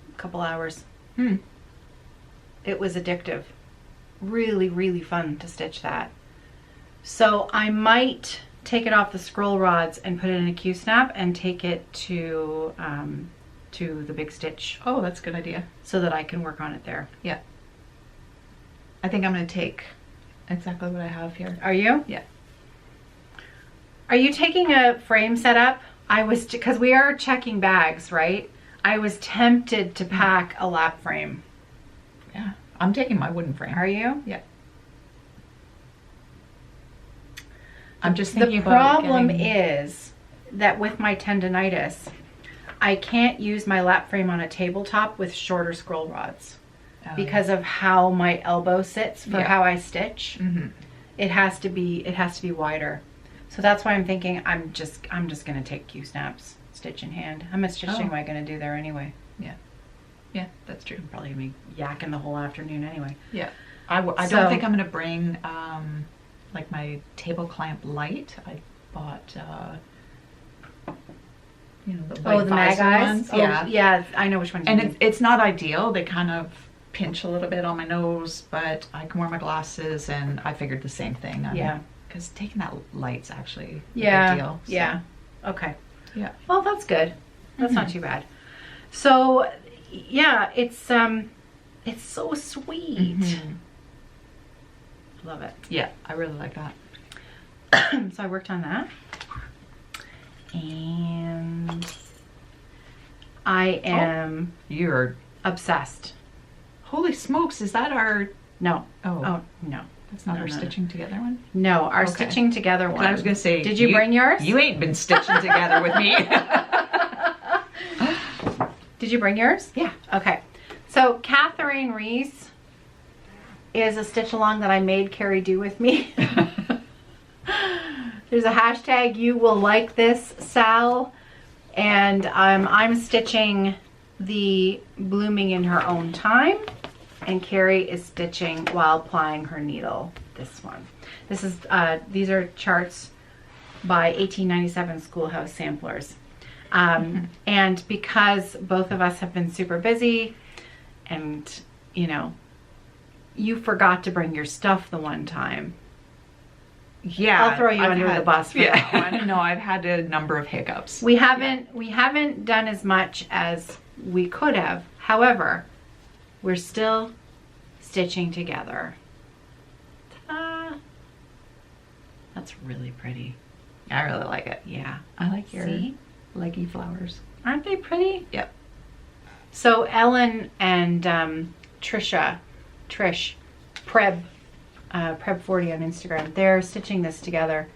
a couple hours. It was addictive. Really, really fun to stitch that. So I might take it off the scroll rods and put it in a Q-snap and take it to the big stitch. Oh, that's a good idea. So that I can work on it there. Yeah. I think I'm going to take exactly what I have here. Are you? Yeah. Are you taking a frame setup? I was, because we are checking bags, right? I was tempted to pack a lap frame. Yeah. I'm taking my wooden frame. Are you? Yeah. I'm just thinking the problem is that with my tendonitis, I can't use my lap frame on a tabletop with shorter scroll rods because of how my elbow sits for how I stitch. It has to be wider. So that's why I'm thinking I'm just gonna take Q-snaps, stitch in hand. How much stitching am I gonna do there anyway? Yeah, that's true. I'm probably gonna be yakking the whole afternoon anyway. Yeah. I don't think I'm gonna bring like my table clamp light. I bought you know, the white mag eyes ones. Yeah, I know which ones you mean. It's not ideal. They kind of pinch a little bit on my nose, but I can wear my glasses, and I figured the same thing. Because taking that light's actually a big deal. So. Yeah. Okay. Yeah. Well, that's good. That's not too bad. So yeah, it's so sweet. Love it. Yeah, I really like that. So I worked on that. And I am you're obsessed. Holy smokes, is that our No. Oh no. That's not our stitching together one? No, our stitching together one. I was gonna say, did you bring yours? You ain't been stitching together with me. Did you bring yours? Yeah. Okay. So Catherine Reese is a stitch along that I made Kerri do with me. There's a hashtag, you will like this, Sal. And I'm stitching the blooming in her own time, and Kerri is stitching while plying her needle. This one. This is these are charts by 1897 Schoolhouse Samplers. And because both of us have been super busy, and you know, you forgot to bring your stuff the one time. Yeah, I'll throw you under the bus for that one. No, I've had a number of hiccups. We haven't done as much as we could have. However, we're still stitching together. Ta-da! That's really pretty. I really like it. Yeah. I like your leggy flowers. Aren't they pretty? Yep. So Ellen and Trish, Preb40 on Instagram, they're stitching this together.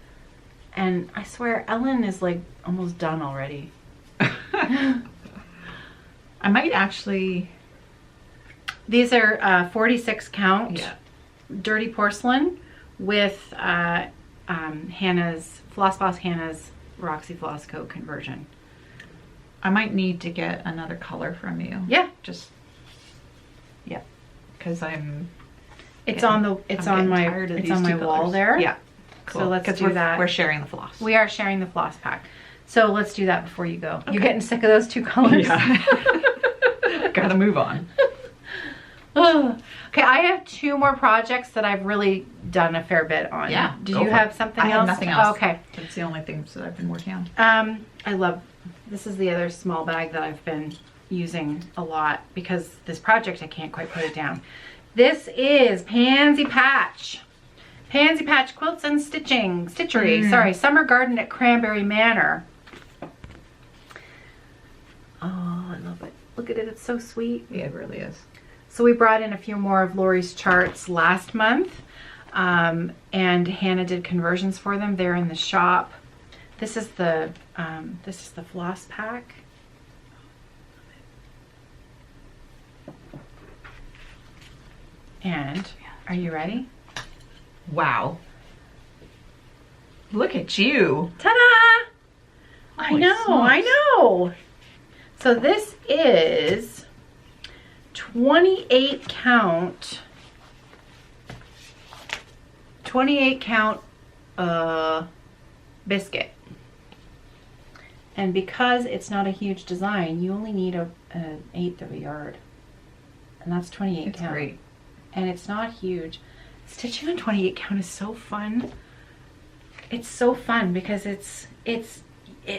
And I swear, Ellen is like almost done already. I might actually... These are 46 count dirty porcelain with Hannah's, Floss Boss Hannah's Roxy Floss Co conversion. I might need to get another color from you. Yeah. Just, because I'm It's getting- on the it's I'm on getting my tired of it's these on my two wall colors. there. Yeah. Cool. So let's 'Cause do that. We're sharing the floss. We are sharing the floss pack. So let's do that before you go. You Okay. getting sick of those two colors? Yeah. Gotta move on. Okay, I have 2 more projects that I've really done a fair bit on. Yeah, Did go you for have it. something I else? have nothing else. Okay. That's the only things that I've been working on. I love, this is the other small bag that I've been using a lot because this project, I can't quite put it down. This is Pansy Patch. Pansy Patch Quilts and Stitchery. Sorry, Summer Garden at Cranberry Manor. Oh, I love it. Look at it, it's so sweet. Yeah, it really is. So we brought in a few more of Lori's charts last month, and Hannah did conversions for them. They're in the shop. This is the Floss Pack. And are you ready? Wow. Look at you. Ta-da! I Holy know, smokes. I know. So this is 28 count biscuit. And because it's not a huge design, you only need an eighth of a yard. And that's 28 It's count. great. And it's not huge. Stitching on 28 count is so fun. It's so fun because it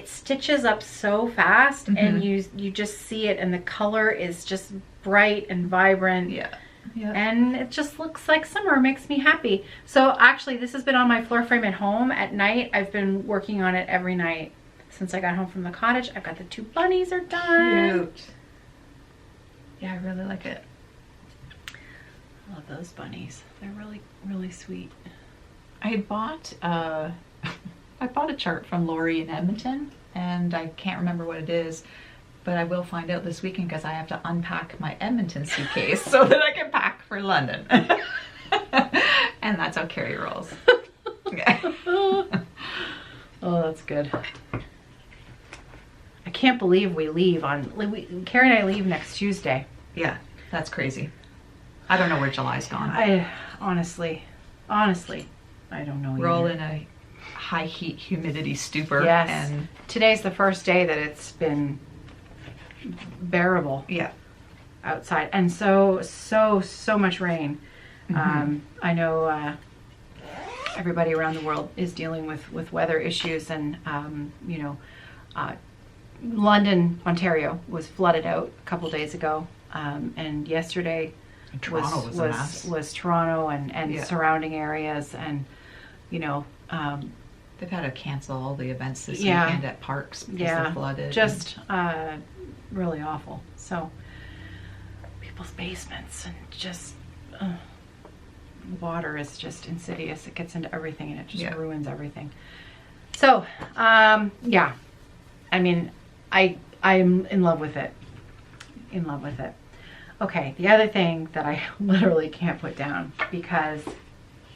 stitches up so fast, and you just see it, and the color is just bright and vibrant. Yeah. Yeah. And it just looks like summer. Makes me happy. So actually, this has been on my floor frame at home at night. I've been working on it every night since I got home from the cottage. I've got the 2 bunnies are done. Cute. Yeah, I really like it. I love those bunnies. They're really, really sweet. I had bought I bought a chart from Lori in Edmonton, and I can't remember what it is, but I will find out this weekend because I have to unpack my Edmonton suitcase so that I can pack for London. And that's how Kerri rolls. Oh, that's good. I can't believe we leave on, Kerri and I leave next Tuesday. Yeah, that's crazy. I don't know where July's gone. I honestly, I don't know. We're all either. in a high heat humidity stupor. Yes. And Today's the first day that it's been bearable yeah. outside, and so much rain. I know everybody around the world is dealing with weather issues, and London, Ontario was flooded out a couple days ago, and yesterday Toronto was a mess. was Toronto and Yeah. surrounding areas, and They've had to cancel all the events this Yeah. weekend at parks because yeah, they're flooded. just really awful. So people's basements, and just water is just insidious. It gets into everything, and it just Yeah. ruins everything. So yeah, I mean, I'm in love with it. In love with it. Okay, the other thing that I literally can't put down because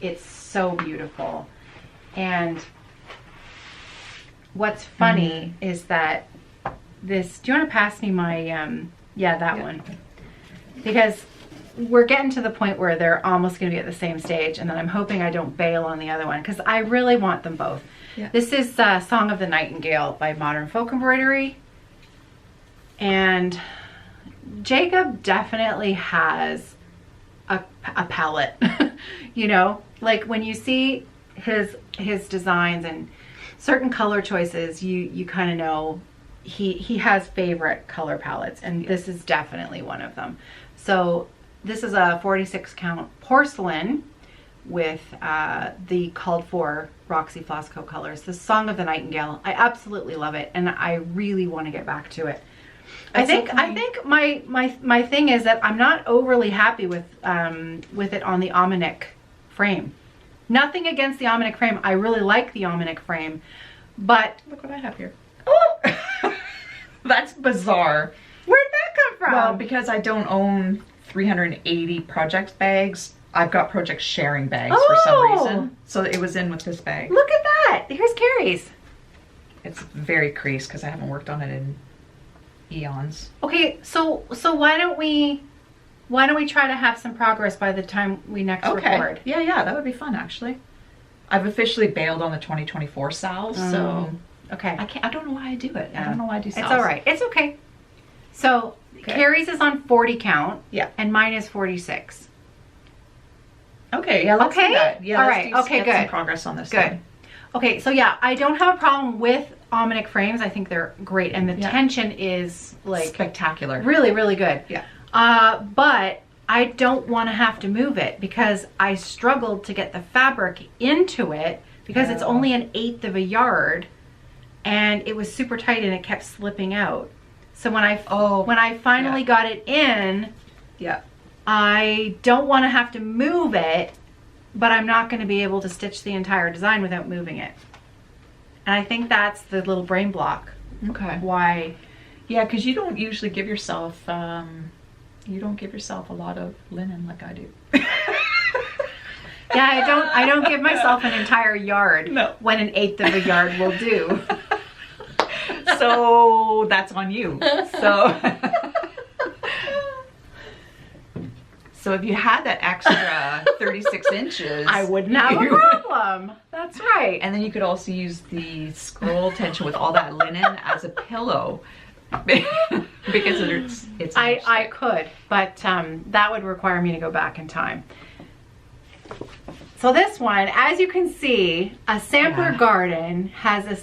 it's so beautiful, and what's funny is that this, do you want to pass me my, yeah, that one. Because we're getting to the point where they're almost going to be at the same stage, and then I'm hoping I don't bail on the other one because I really want them both. Yeah. This is Song of the Nightingale by Modern Folk Embroidery. And Jacob definitely has a palette, you know, like when you see his designs and certain color choices, you kind of know he has favorite color palettes, and this is definitely one of them. So this is a 46 count porcelain with the called for Roxy Floss Co colors. The Song of the Nightingale. I absolutely love it, and I really want to get back to it. I think my thing is that I'm not overly happy with it on the Almanac frame. Nothing against the Almanac frame. I really like the Almanac frame, but Look what I have here. oh, That's bizarre. where'd that come from? Well, because I don't own 380 project bags, I've got project sharing bags for some Oh. reason. So it was in with this bag. Look at that. Here's Kerri's. It's very creased because I haven't worked on it in eons. Okay, so why don't we Why don't we try to have some progress by the time we next record? Yeah, that would be fun actually. I've officially bailed on the 2024 sales, so okay. I don't know why I do it. I don't know why I do sales. It's all right. It's okay. So Kerri's is on 40 count. Yeah. And mine is 46. Okay, yeah, let's do that. Yeah, all right. Okay, good. Some progress on this. Good. Thing. Okay, so yeah, I don't have a problem with Omnic frames. I think they're great, and the tension is like spectacular. Really, really good. Yeah. But I don't want to have to move it because I struggled to get the fabric into it because it's only an 1/8 of a yard, and it was super tight and it kept slipping out. So when I finally got it in, I don't want to have to move it, but I'm not going to be able to stitch the entire design without moving it. And I think that's the little brain block. Okay. Why? Yeah, because you don't usually give yourself you don't give yourself a lot of linen like I do. Yeah, I don't give myself an entire yard when an 1/8 of a yard will do. So that's on you. So if you had that extra 36 inches, I wouldn't have a problem. That's right. And then you could also use the scroll tension with all that linen as a pillow. Because it's I could, but that would require me to go back in time. So this one, as you can see, a sampler garden has a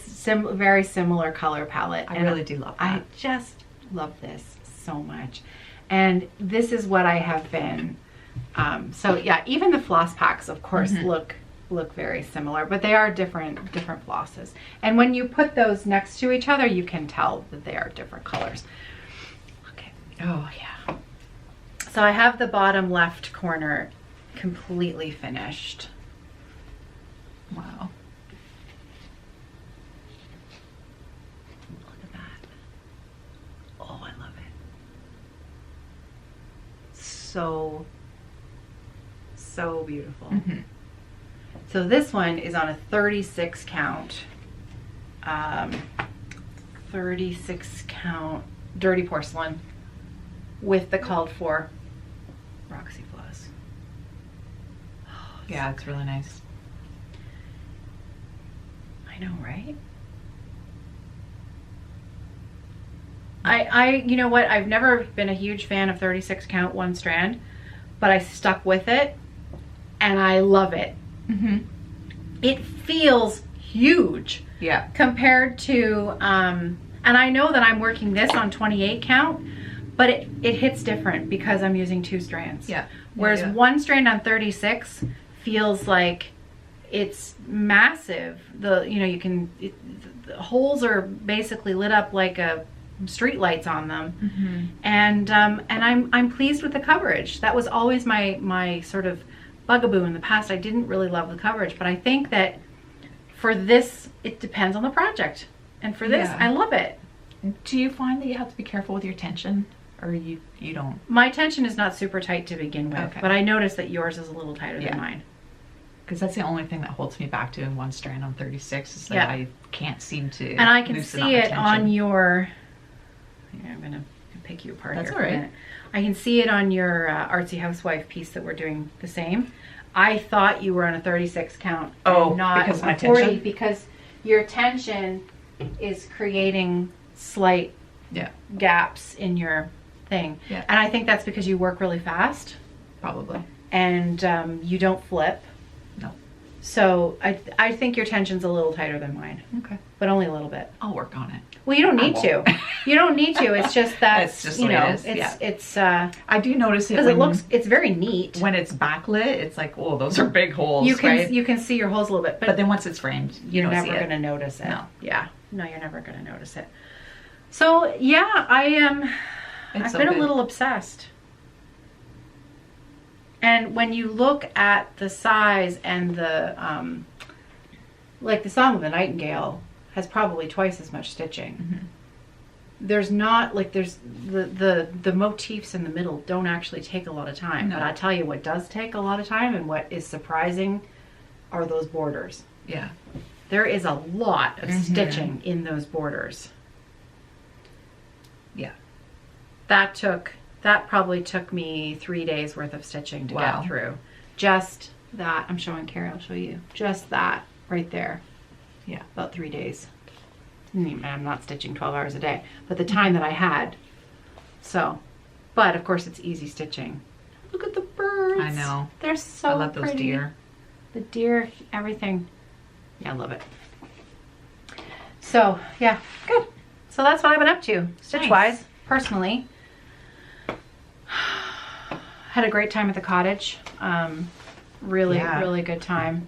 very similar color palette. I really do love that. I just love this so much. And this is what I have been. So yeah, even the floss packs, of course, look very similar, but they are different flosses. And when you put those next to each other, you can tell that they are different colors. Okay. Oh yeah. So I have the bottom left corner completely finished. Wow. Look at that. Oh, I love it. So beautiful. So this one is on a 36 count. 36 count dirty porcelain with the called for Roxy Floss. Oh, yeah, it's really nice. I know, right? I you know what, I've never been a huge fan of 36 count one strand, but I stuck with it and I love it. It feels huge compared to and I know that I'm working this on 28 count, but it hits different because I'm using 2 strands. Whereas one strand on 36 feels like it's massive. The holes are basically lit up like a street lights on them. And I'm pleased with the coverage. That was always my sort of bugaboo in the past. I didn't really love the coverage, but I think that for this, it depends on the project. And for this, I love it. Do you find that you have to be careful with your tension, or you don't? My tension is not super tight to begin with, but I noticed that yours is a little tighter than mine. Because that's the only thing that holds me back doing one strand on 36 is that I can't seem to. And I can see it on your. Yeah, I'm gonna pick you apart. That's here all for a minute. I can see it on your artsy housewife piece that we're doing the same. I thought you were on a 36 count, and not because of my 40 tension? because your tension is creating slight gaps in your thing. And I think that's because you work really fast. Probably. And you don't flip. No. So I think your tension's a little tighter than mine. Okay. But only a little bit. I'll work on it. Well, you don't need to. You don't need to. It's just that it's just you know, it's I do notice it because it's very neat. When it's backlit, it's like, oh, those are big holes. You can see your holes a little bit, but then once it's framed, you're never going to notice it. No. Yeah. No, you're never going to notice it. So yeah, I've been a little obsessed. And when you look at the size and the like the Song of the Nightingale has probably twice as much stitching. There's not like there's the motifs in the middle don't actually take a lot of time. But I tell you what does take a lot of time and what is surprising are those borders. Yeah. There is a lot of stitching in those borders. Yeah. That took That probably took me 3 days worth of stitching to Wow. get through. Just that, I'm showing Kerri, I'll show you. Just that right there. Yeah. About 3 days. I'm not stitching 12 hours a day, but the time that I had. So, but of course it's easy stitching. Look at the birds. I know. They're so I love those pretty. deer. The deer, everything. Yeah, I love it. So, yeah, good. So that's what I've been up to, stitch-wise, personally. Had a great time at the cottage. Really, Yeah. really good time.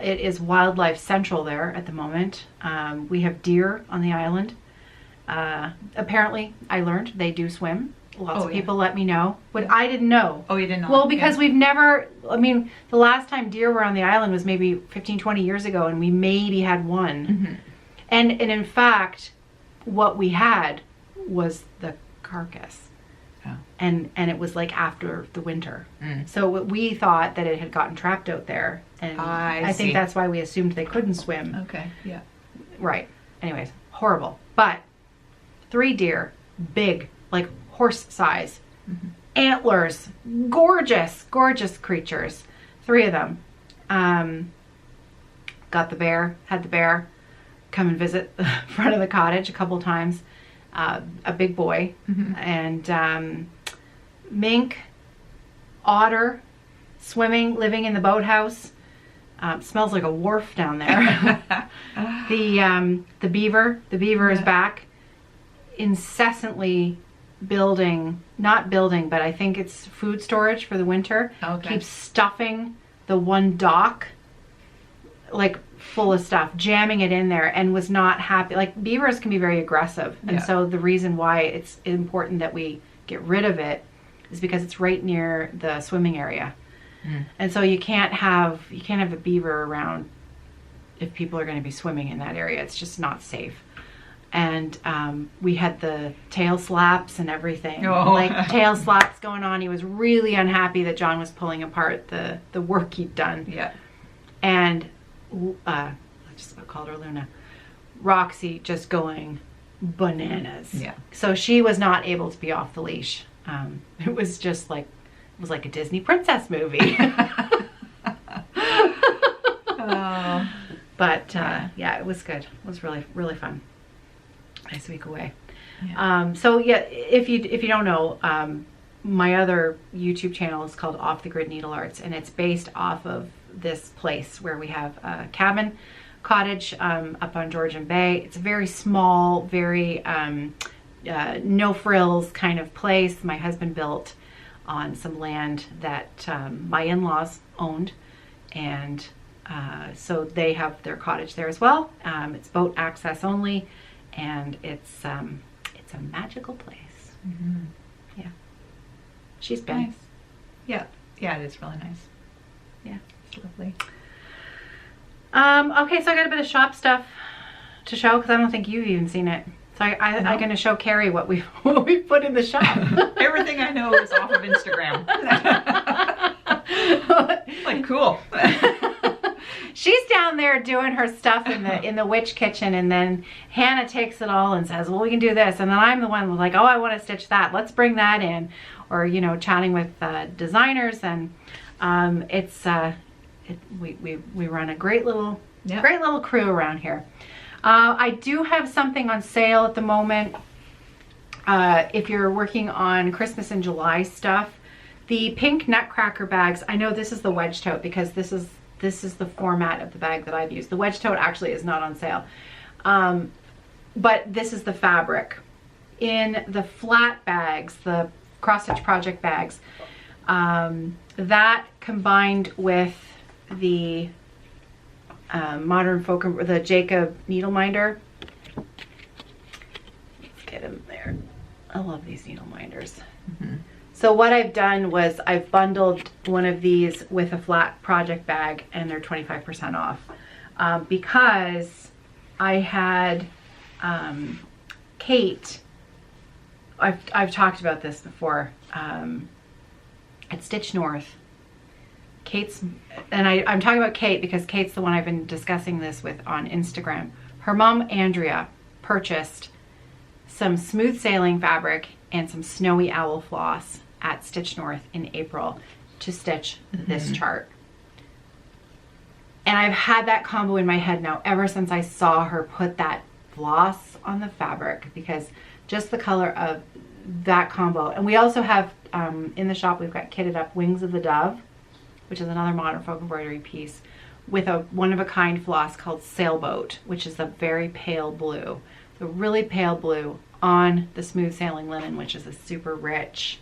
It is wildlife central there at the moment. We have deer on the island. Apparently, I learned they do swim. Lots Oh, of yeah. people let me know, but I didn't know. Oh, you didn't know? Well, because Yeah. we've never, I mean, the last time deer were on the island was maybe 15, 20 years ago, and we maybe had one. Mhm. And in fact, what we had was the carcass. Oh. And it was like after the winter. Mm. So we thought that it had gotten trapped out there. And I think see. that's why we assumed they couldn't swim. Okay, yeah. Right. Anyways, horrible. But 3 deer, big, like horse size, antlers, gorgeous, gorgeous creatures. 3 of them. Got the bear, had the bear come and visit the front of the cottage a couple times. A big boy. And mink, otter, swimming, living in the boathouse. Smells like a wharf down there. The beaver is back, incessantly not building, but I think it's food storage for the winter. Okay. Keeps stuffing the one dock like full of stuff, jamming it in there, and was not happy. Like, beavers can be very aggressive, and Yeah. so the reason why it's important that we get rid of it is because it's right near the swimming area. And so you can't have a beaver around if people are going to be swimming in that area. It's just not safe. And we had the tail slaps and everything. Oh. Like tail slaps going on. He was really unhappy that John was pulling apart the work he'd done. Yeah. And I just about called her Luna. Roxy just going bananas. Yeah. So she was not able to be off the leash. It was just like, it was like a Disney princess movie. Oh. But yeah, it was good. It was really, really fun. Nice week away. Yeah. So yeah, if you don't know, my other YouTube channel is called Off the Grid Needle Arts, and it's based off of this place where we have a cabin cottage up on Georgian Bay. It's a very small, very no frills kind of place. My husband built on some land that my in-laws owned, and so they have their cottage there as well. It's boat access only, and it's a magical place. Yeah, she's been. Nice. Yeah. Yeah, it is really nice. Yeah. It's lovely. Okay, so I got a bit of shop stuff to show because I don't think you've even seen it. So I'm going to show Kerri what we put in the shop. Everything I know is off of Instagram. Like, cool. She's down there doing her stuff in the witch kitchen, and then Hannah takes it all and says, well, we can do this. And then I'm the one who's like, oh, I want to stitch that. Let's bring that in. Or, chatting with designers, and we run a great little crew around here. I do have something on sale at the moment. If you're working on Christmas and July stuff, the pink nutcracker bags. I know this is the wedge tote because this is the format of the bag that I've used. The wedge tote actually is not on sale, but this is the fabric. In the flat bags, the cross stitch project bags, that combined with the modern folk, the Jacob needle minder. Let's get him there. I love these needle minders. So what I've done was I've bundled one of these with a flat project bag, and they're 25% off because I had Kate. I've talked about this before at Stitch North. Kate's, and I'm talking about Kate because Kate's the one I've been discussing this with on Instagram. Her mom, Andrea, purchased some smooth sailing fabric and some Snowy Owl floss at Stitch North in April to stitch this chart. And I've had that combo in my head now ever since I saw her put that floss on the fabric, because just the color of that combo. And we also have in the shop, we've got kitted up Wings of the Dove, which is another modern folk embroidery piece, with a one-of-a-kind floss called Sailboat, which is a very pale blue. So really pale blue on the smooth sailing linen, which is a super rich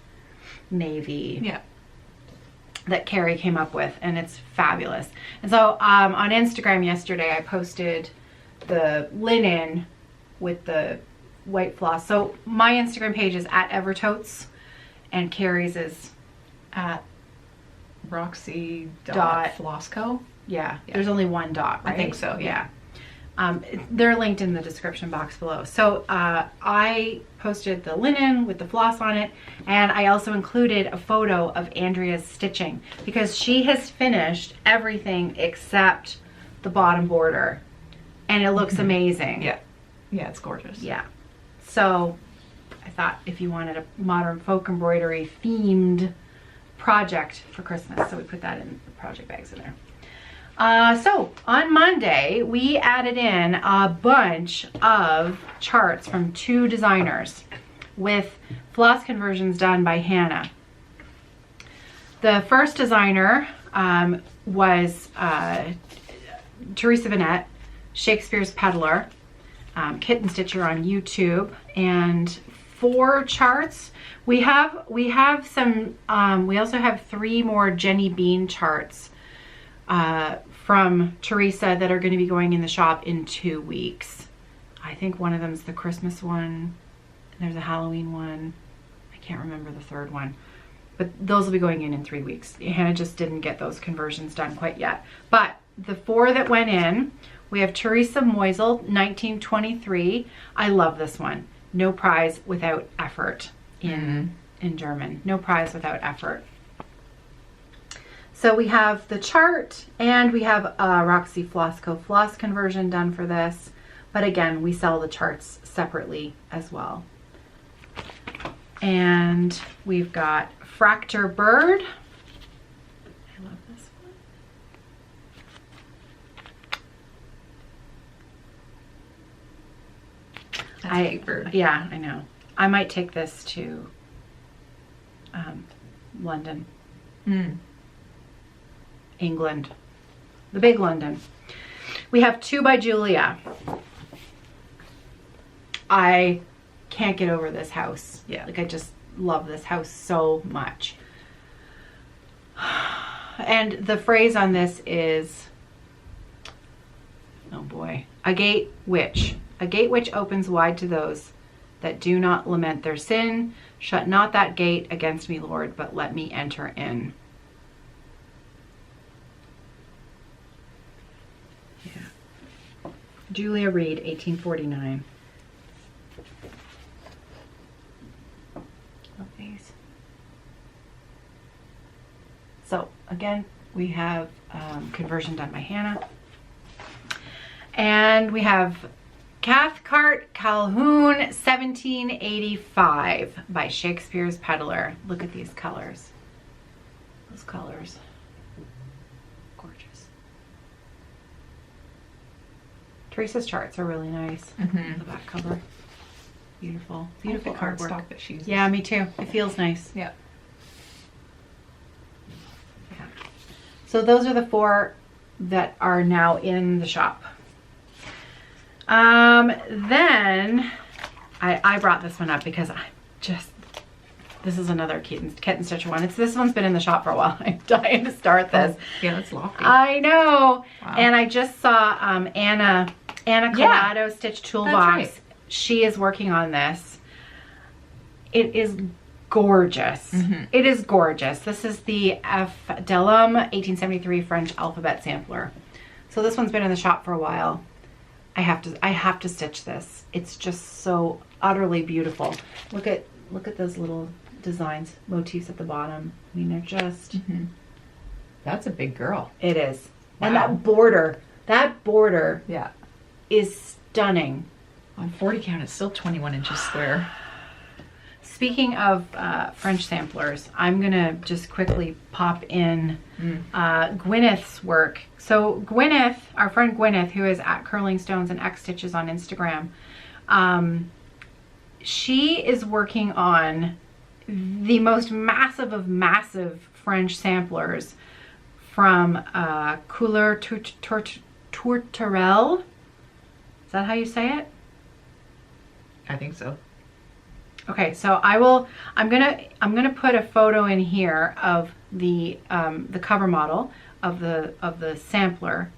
navy. Yeah. That Kerri came up with, and it's fabulous. And so on Instagram yesterday, I posted the linen with the white floss. So my Instagram page is at Evertotes, and Kerri's is at Roxy Floss Co. Yeah, there's only one dot, right? I think so, yeah. They're linked in the description box below. So I posted the linen with the floss on it, and I also included a photo of Andrea's stitching, because she has finished everything except the bottom border, and it looks amazing. Yeah, yeah, it's gorgeous. Yeah. So I thought if you wanted a modern folk embroidery themed project for Christmas, so we put that in the project bags in there. So on Monday, we added in a bunch of charts from 2 designers with floss conversions done by Hannah. The first designer was Teresa Vanette, Shakespeare's Peddler, Kitten Stitcher on YouTube, and 4 charts. We have some. We also have 3 more Jenny Bean charts from Teresa that are going to be going in the shop in 2 weeks. I think one of them's the Christmas one. There's a Halloween one. I can't remember the third one. But those will be going in 3 weeks. Hannah just didn't get those conversions done quite yet. But the 4 that went in, we have Teresa Moisel, 1923. I love this one. No prize without effort in German. No prize without effort. So we have the chart, and we have a Roxy Floss Co floss conversion done for this. But again, we sell the charts separately as well. And we've got Fracture Bird. I love this one. That's a big bird. Yeah, I know. I might take this to London. England. The big London. We have 2 by Julia. I can't get over this house. Yeah. Like, I just love this house so much. And the phrase on this is, oh boy, a gate which opens wide to those that do not lament their sin. Shut not that gate against me, Lord, but let me enter in. Yeah. Julia Reed, 1849. Love these. So again, we have conversion done by Hannah. And we have Cathcart Calhoun 1785 by Shakespeare's Peddler. Look at these colors. Those colors. Gorgeous. Teresa's charts are really nice. The back cover. Beautiful. Beautiful artwork artwork. that she uses. Yeah, me too. It feels nice. Yeah. Yeah. So those are the 4 that are now in the shop. Then I brought this one up because this is another kitten stitcher one. This one's been in the shop for a while. I'm dying to start this. Oh, yeah, that's lofty. I know. Wow. And I just saw Anna Collado Stitch Toolbox. Right. She is working on this. It is gorgeous. It is gorgeous. This is the F. Delum 1873 French alphabet sampler. So this one's been in the shop for a while. I have to stitch this. It's just so utterly beautiful. Look at those little designs, motifs at the bottom. I mean, they're just That's a big girl. It is. Wow. And that border Yeah. is stunning. On 40 count, it's still 21 inches square. Speaking of French samplers, I'm gonna just quickly pop in Gwyneth's work. So Gwyneth, our friend Gwyneth, who is at Curling Stones and X Stitches on Instagram, she is working on the most massive of massive French samplers from Couleur Tourterelle. Is that how you say it? I think so. Okay, so I'm gonna put a photo in here of the cover model of the sampler.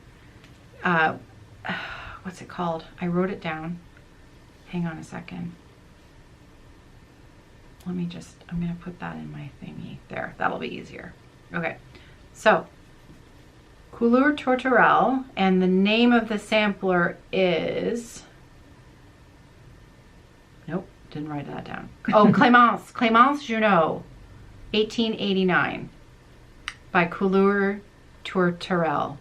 What's it called? I wrote it down. Hang on a second. I'm gonna put that in my thingy there. That'll be easier. Okay, so Couleur Tourterelle, and the name of the sampler is, nope, didn't write that down. Oh, Clémence Junot, 1889, by Couleur Tourterelle.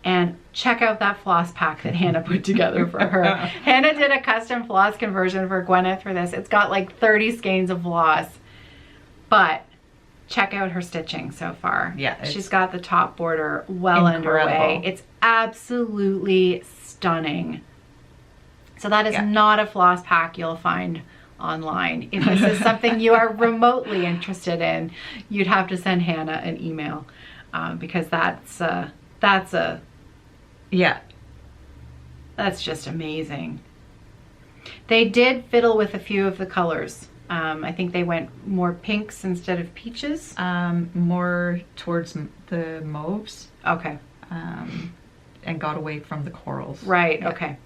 And check out that floss pack that Hannah put together for her. Hannah did a custom floss conversion for Gwyneth for this. It's got like 30 skeins of floss, but check out her stitching so far. Yeah, she's got the top border well underway. It's absolutely stunning. So that is not a floss pack you'll find online. If this is something you are remotely interested in, you'd have to send Hannah an email because that's just amazing. They did fiddle with a few of the colors. I think they went more pinks instead of peaches. More towards the mauves. Okay. And got away from the corals. Right, Yeah. okay.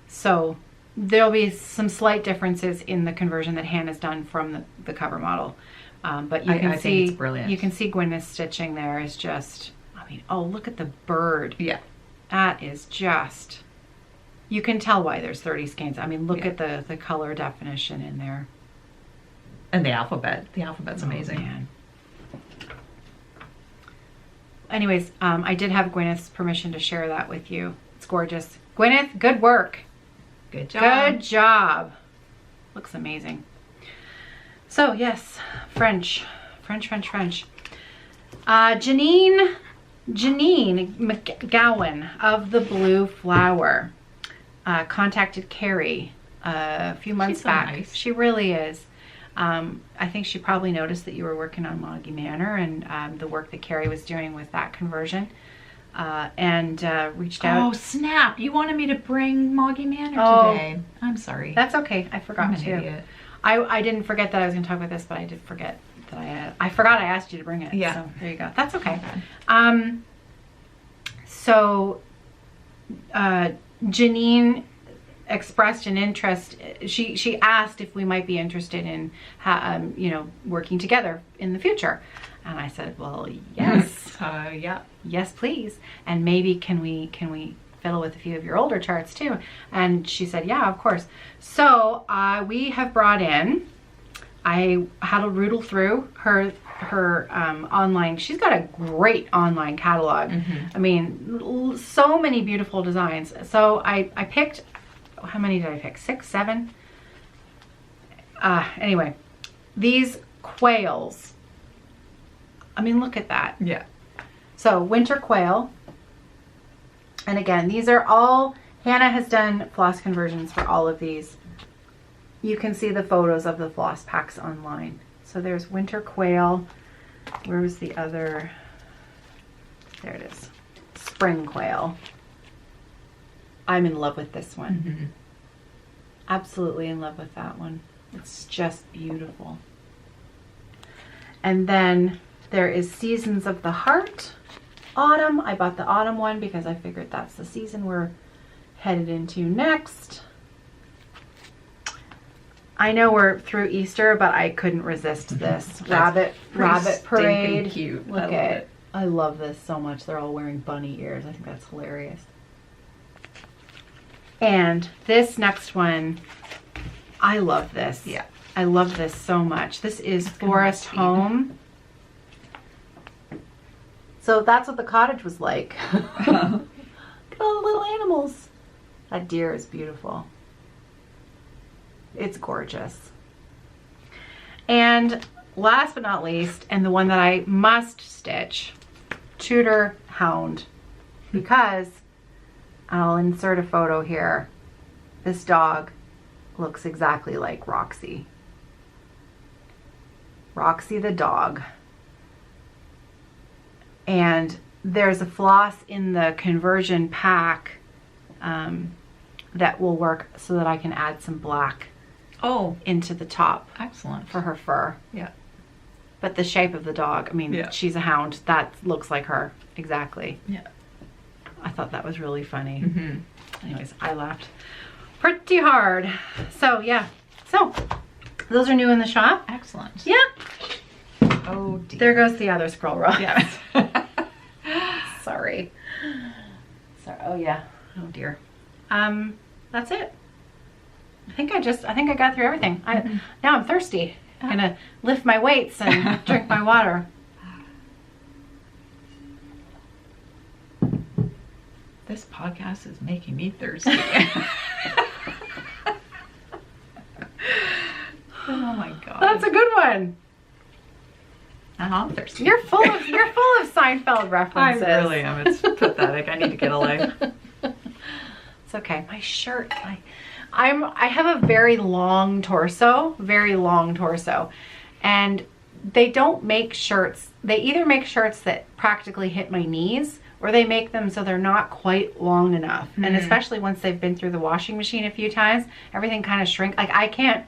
So there'll be some slight differences in the conversion that Hannah's done from the cover model. But you can I see, think it's brilliant. You can see Gwyneth's stitching there is just, I mean, oh, look at the bird. Yeah. That is just, you can tell why there's 30 skeins. I mean, look at the color definition in there. And the alphabet. The alphabet's amazing. Man. Anyways, I did have Gwyneth's permission to share that with you. It's gorgeous. Gwyneth, good work. Good job. Good job. Looks amazing. So yes, French. Janine McGowan of the Blue Flower contacted Kerri a few months back. Nice. She really is. I think she probably noticed that you were working on Moggy Manor and the work that Kerri was doing with that conversion, and reached out. Oh snap! You wanted me to bring Moggy Manor today. I'm sorry. That's okay. I forgot I'm an too. idiot. I didn't forget that I was going to talk about this, but I did forget that I forgot I asked you to bring it. Yeah. So there you go. That's okay. Okay. So Janine expressed an interest. She asked if we might be interested in working together in the future, and I said, well, yes. Yeah. Yes, please. And maybe can we fiddle with a few of your older charts too? And she said, yeah, of course. So we have brought in, I had to rootle through her online. She's got a great online catalog. I mean, so many beautiful designs. So I picked, how many did I pick? 6, 7? Anyway, these quails. I mean, look at that. Yeah. So winter quail. And again, these are all, Hannah has done floss conversions for all of these. You can see the photos of the floss packs online. So there's winter quail. Where was the other? There it is. Spring quail. I'm in love with this one. Absolutely in love with that one. It's just beautiful. And then there is Seasons of the Heart. Autumn. I bought the autumn one because I figured that's the season we're headed into next. I know we're through Easter, but I couldn't resist this. Rabbit parade. Cute. Look at it. I love this so much. They're all wearing bunny ears. I think that's hilarious. And this next one, I love this. Yeah. I love this so much. This is Forest Home. So that's what the cottage was like. Look at all the little animals. That deer is beautiful. It's gorgeous. And last but not least, and the one that I must stitch, Tudor Hound, because I'll insert a photo here. This dog looks exactly like Roxy. Roxy the dog. And there's a floss in the conversion pack that will work so that I can add some black into the top. Excellent. For her fur. Yeah. But the shape of the dog, I mean, she's a hound. That looks like her. Exactly. Yeah. I thought that was really funny. Mm-hmm. Anyways, I laughed pretty hard. So, yeah. So, those are new in the shop. Excellent. Yeah. Oh, dear. There goes the other scroll rod. Yeah. Sorry. Oh, yeah. Oh, dear. That's it. I think I got through everything. Now I'm thirsty. I'm gonna lift my weights and drink my water. This podcast is making me thirsty. Oh my god. That's a good one. I'm thirsty. You're full of Seinfeld references. I really am. It's pathetic. I need to get a life. It's okay. My shirt. I have a very long torso, and they don't make shirts. They either make shirts that practically hit my knees, or they make them so they're not quite long enough. And especially once they've been through the washing machine a few times, everything kind of shrink. Like I can't.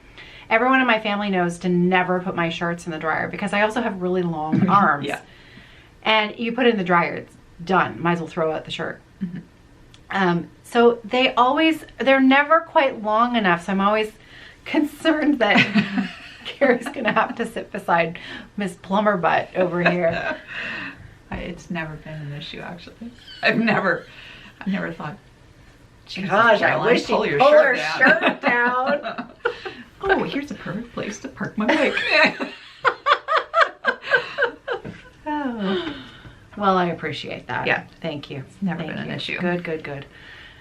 Everyone in my family knows to never put my shirts in the dryer because I also have really long arms. Yeah. And you put it in the dryer, it's done. Might as well throw out the shirt. So they're never quite long enough. So I'm always concerned that Kerri's gonna have to sit beside Miss Plumber Butt over here. It's never been an issue, actually. I've never thought, Jesus, Gosh, I wish pull you'd your pull her shirt shirt down. Oh, here's a perfect place to park my bike. Oh. Well, I appreciate that. Yeah. Thank you. It's never been an issue. Good, good, good.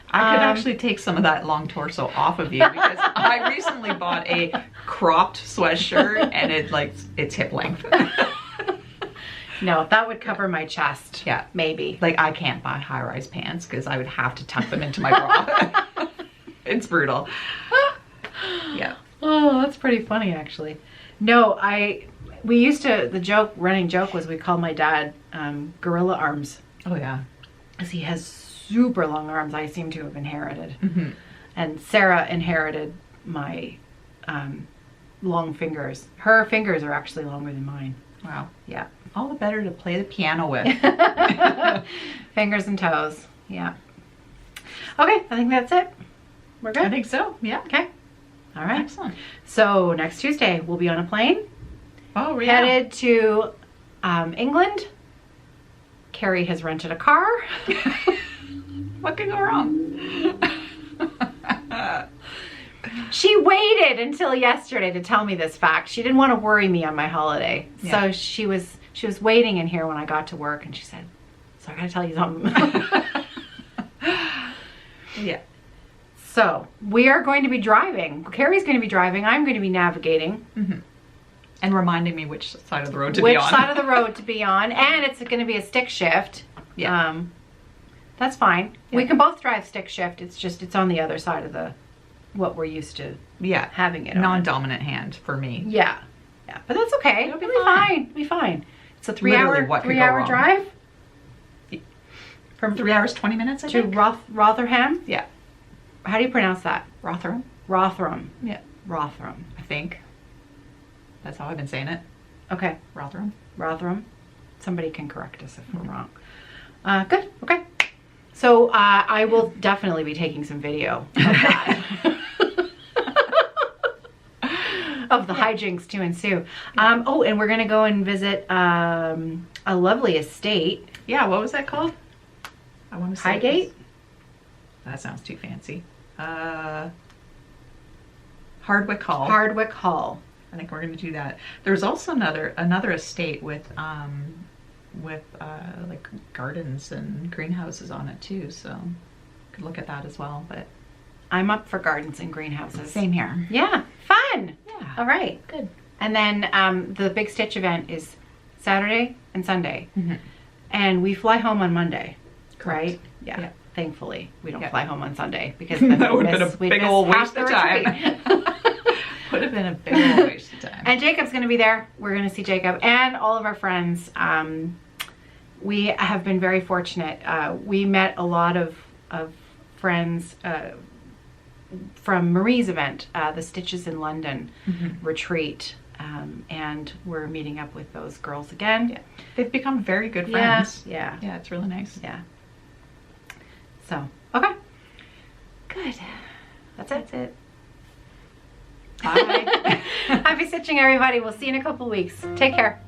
I could actually take some of that long torso off of you because I recently bought a cropped sweatshirt and it's hip length. No, that would cover my chest. Yeah. Maybe. Like I can't buy high-rise pants because I would have to tuck them into my bra. It's brutal. Yeah. Oh, that's pretty funny actually. No, the running joke was we called my dad gorilla arms. Oh yeah. Because he has super long arms I seem to have inherited. And Sarah inherited my long fingers. Her fingers are actually longer than mine. Wow. Yeah. All the better to play the piano with. Fingers and toes. Yeah. Okay, I think that's it. We're good? I think so. Yeah. Okay. All right. Excellent. So next Tuesday, we'll be on a plane. Oh, yeah. Headed to England. Kerri has rented a car. What could go wrong? She waited until yesterday to tell me this fact. She didn't want to worry me on my holiday. Yeah. So she was waiting in here when I got to work and she said, so I gotta tell you something. Yeah. So we are going to be driving. Kerri's going to be driving. I'm going to be navigating. And reminding me which side of the road to be on. Which side of the road to be on. And it's going to be a stick shift. Yeah. That's fine. Yeah. We can both drive stick shift. It's just, it's on the other side of what we're used to having it on. Non-dominant hand for me. Yeah. Yeah. But that's okay. It'll be fine. It'll be fine. It's a Literally, what could go three-hour wrong? drive. From 3 hours, 20 minutes, I to think? Rotherham. Yeah. How do you pronounce that? Rotherham? Rotherham. Yeah. Rotherham. I think. That's how I've been saying it. Okay. Rotherham. Rotherham. Somebody can correct us if we're wrong. Good. Okay. So I will definitely be taking some video of that. Of the hijinks to ensue. Oh, and we're going to go and visit a lovely estate. Yeah, what was that called? I want to say Highgate? That sounds too fancy. Hardwick Hall. Hardwick Hall. I think we're going to do that. There's also another estate with like gardens and greenhouses on it too, so could look at that as well. But I'm up for gardens and greenhouses. same here. Yeah, fun. Yeah. All right. Good. And then the big stitch event is Saturday and Sunday. And we fly home on Monday. Correct. Right? Yeah. Thankfully, we don't Yeah. fly home on Sunday because then that would have been a we'd big miss old half waste of the time. retreat. Would have been a big old waste of time. And Jacob's going to be there. We're going to see Jacob and all of our friends. We have been very fortunate. We met a lot of friends from Marie's event, the Stitches in London retreat. And we're meeting up with those girls again. Yeah. They've become very good friends. Yeah. Yeah, it's really nice. Yeah. So, okay. Good. That's it. Bye. Happy stitching, everybody. We'll see you in a couple weeks. Take care.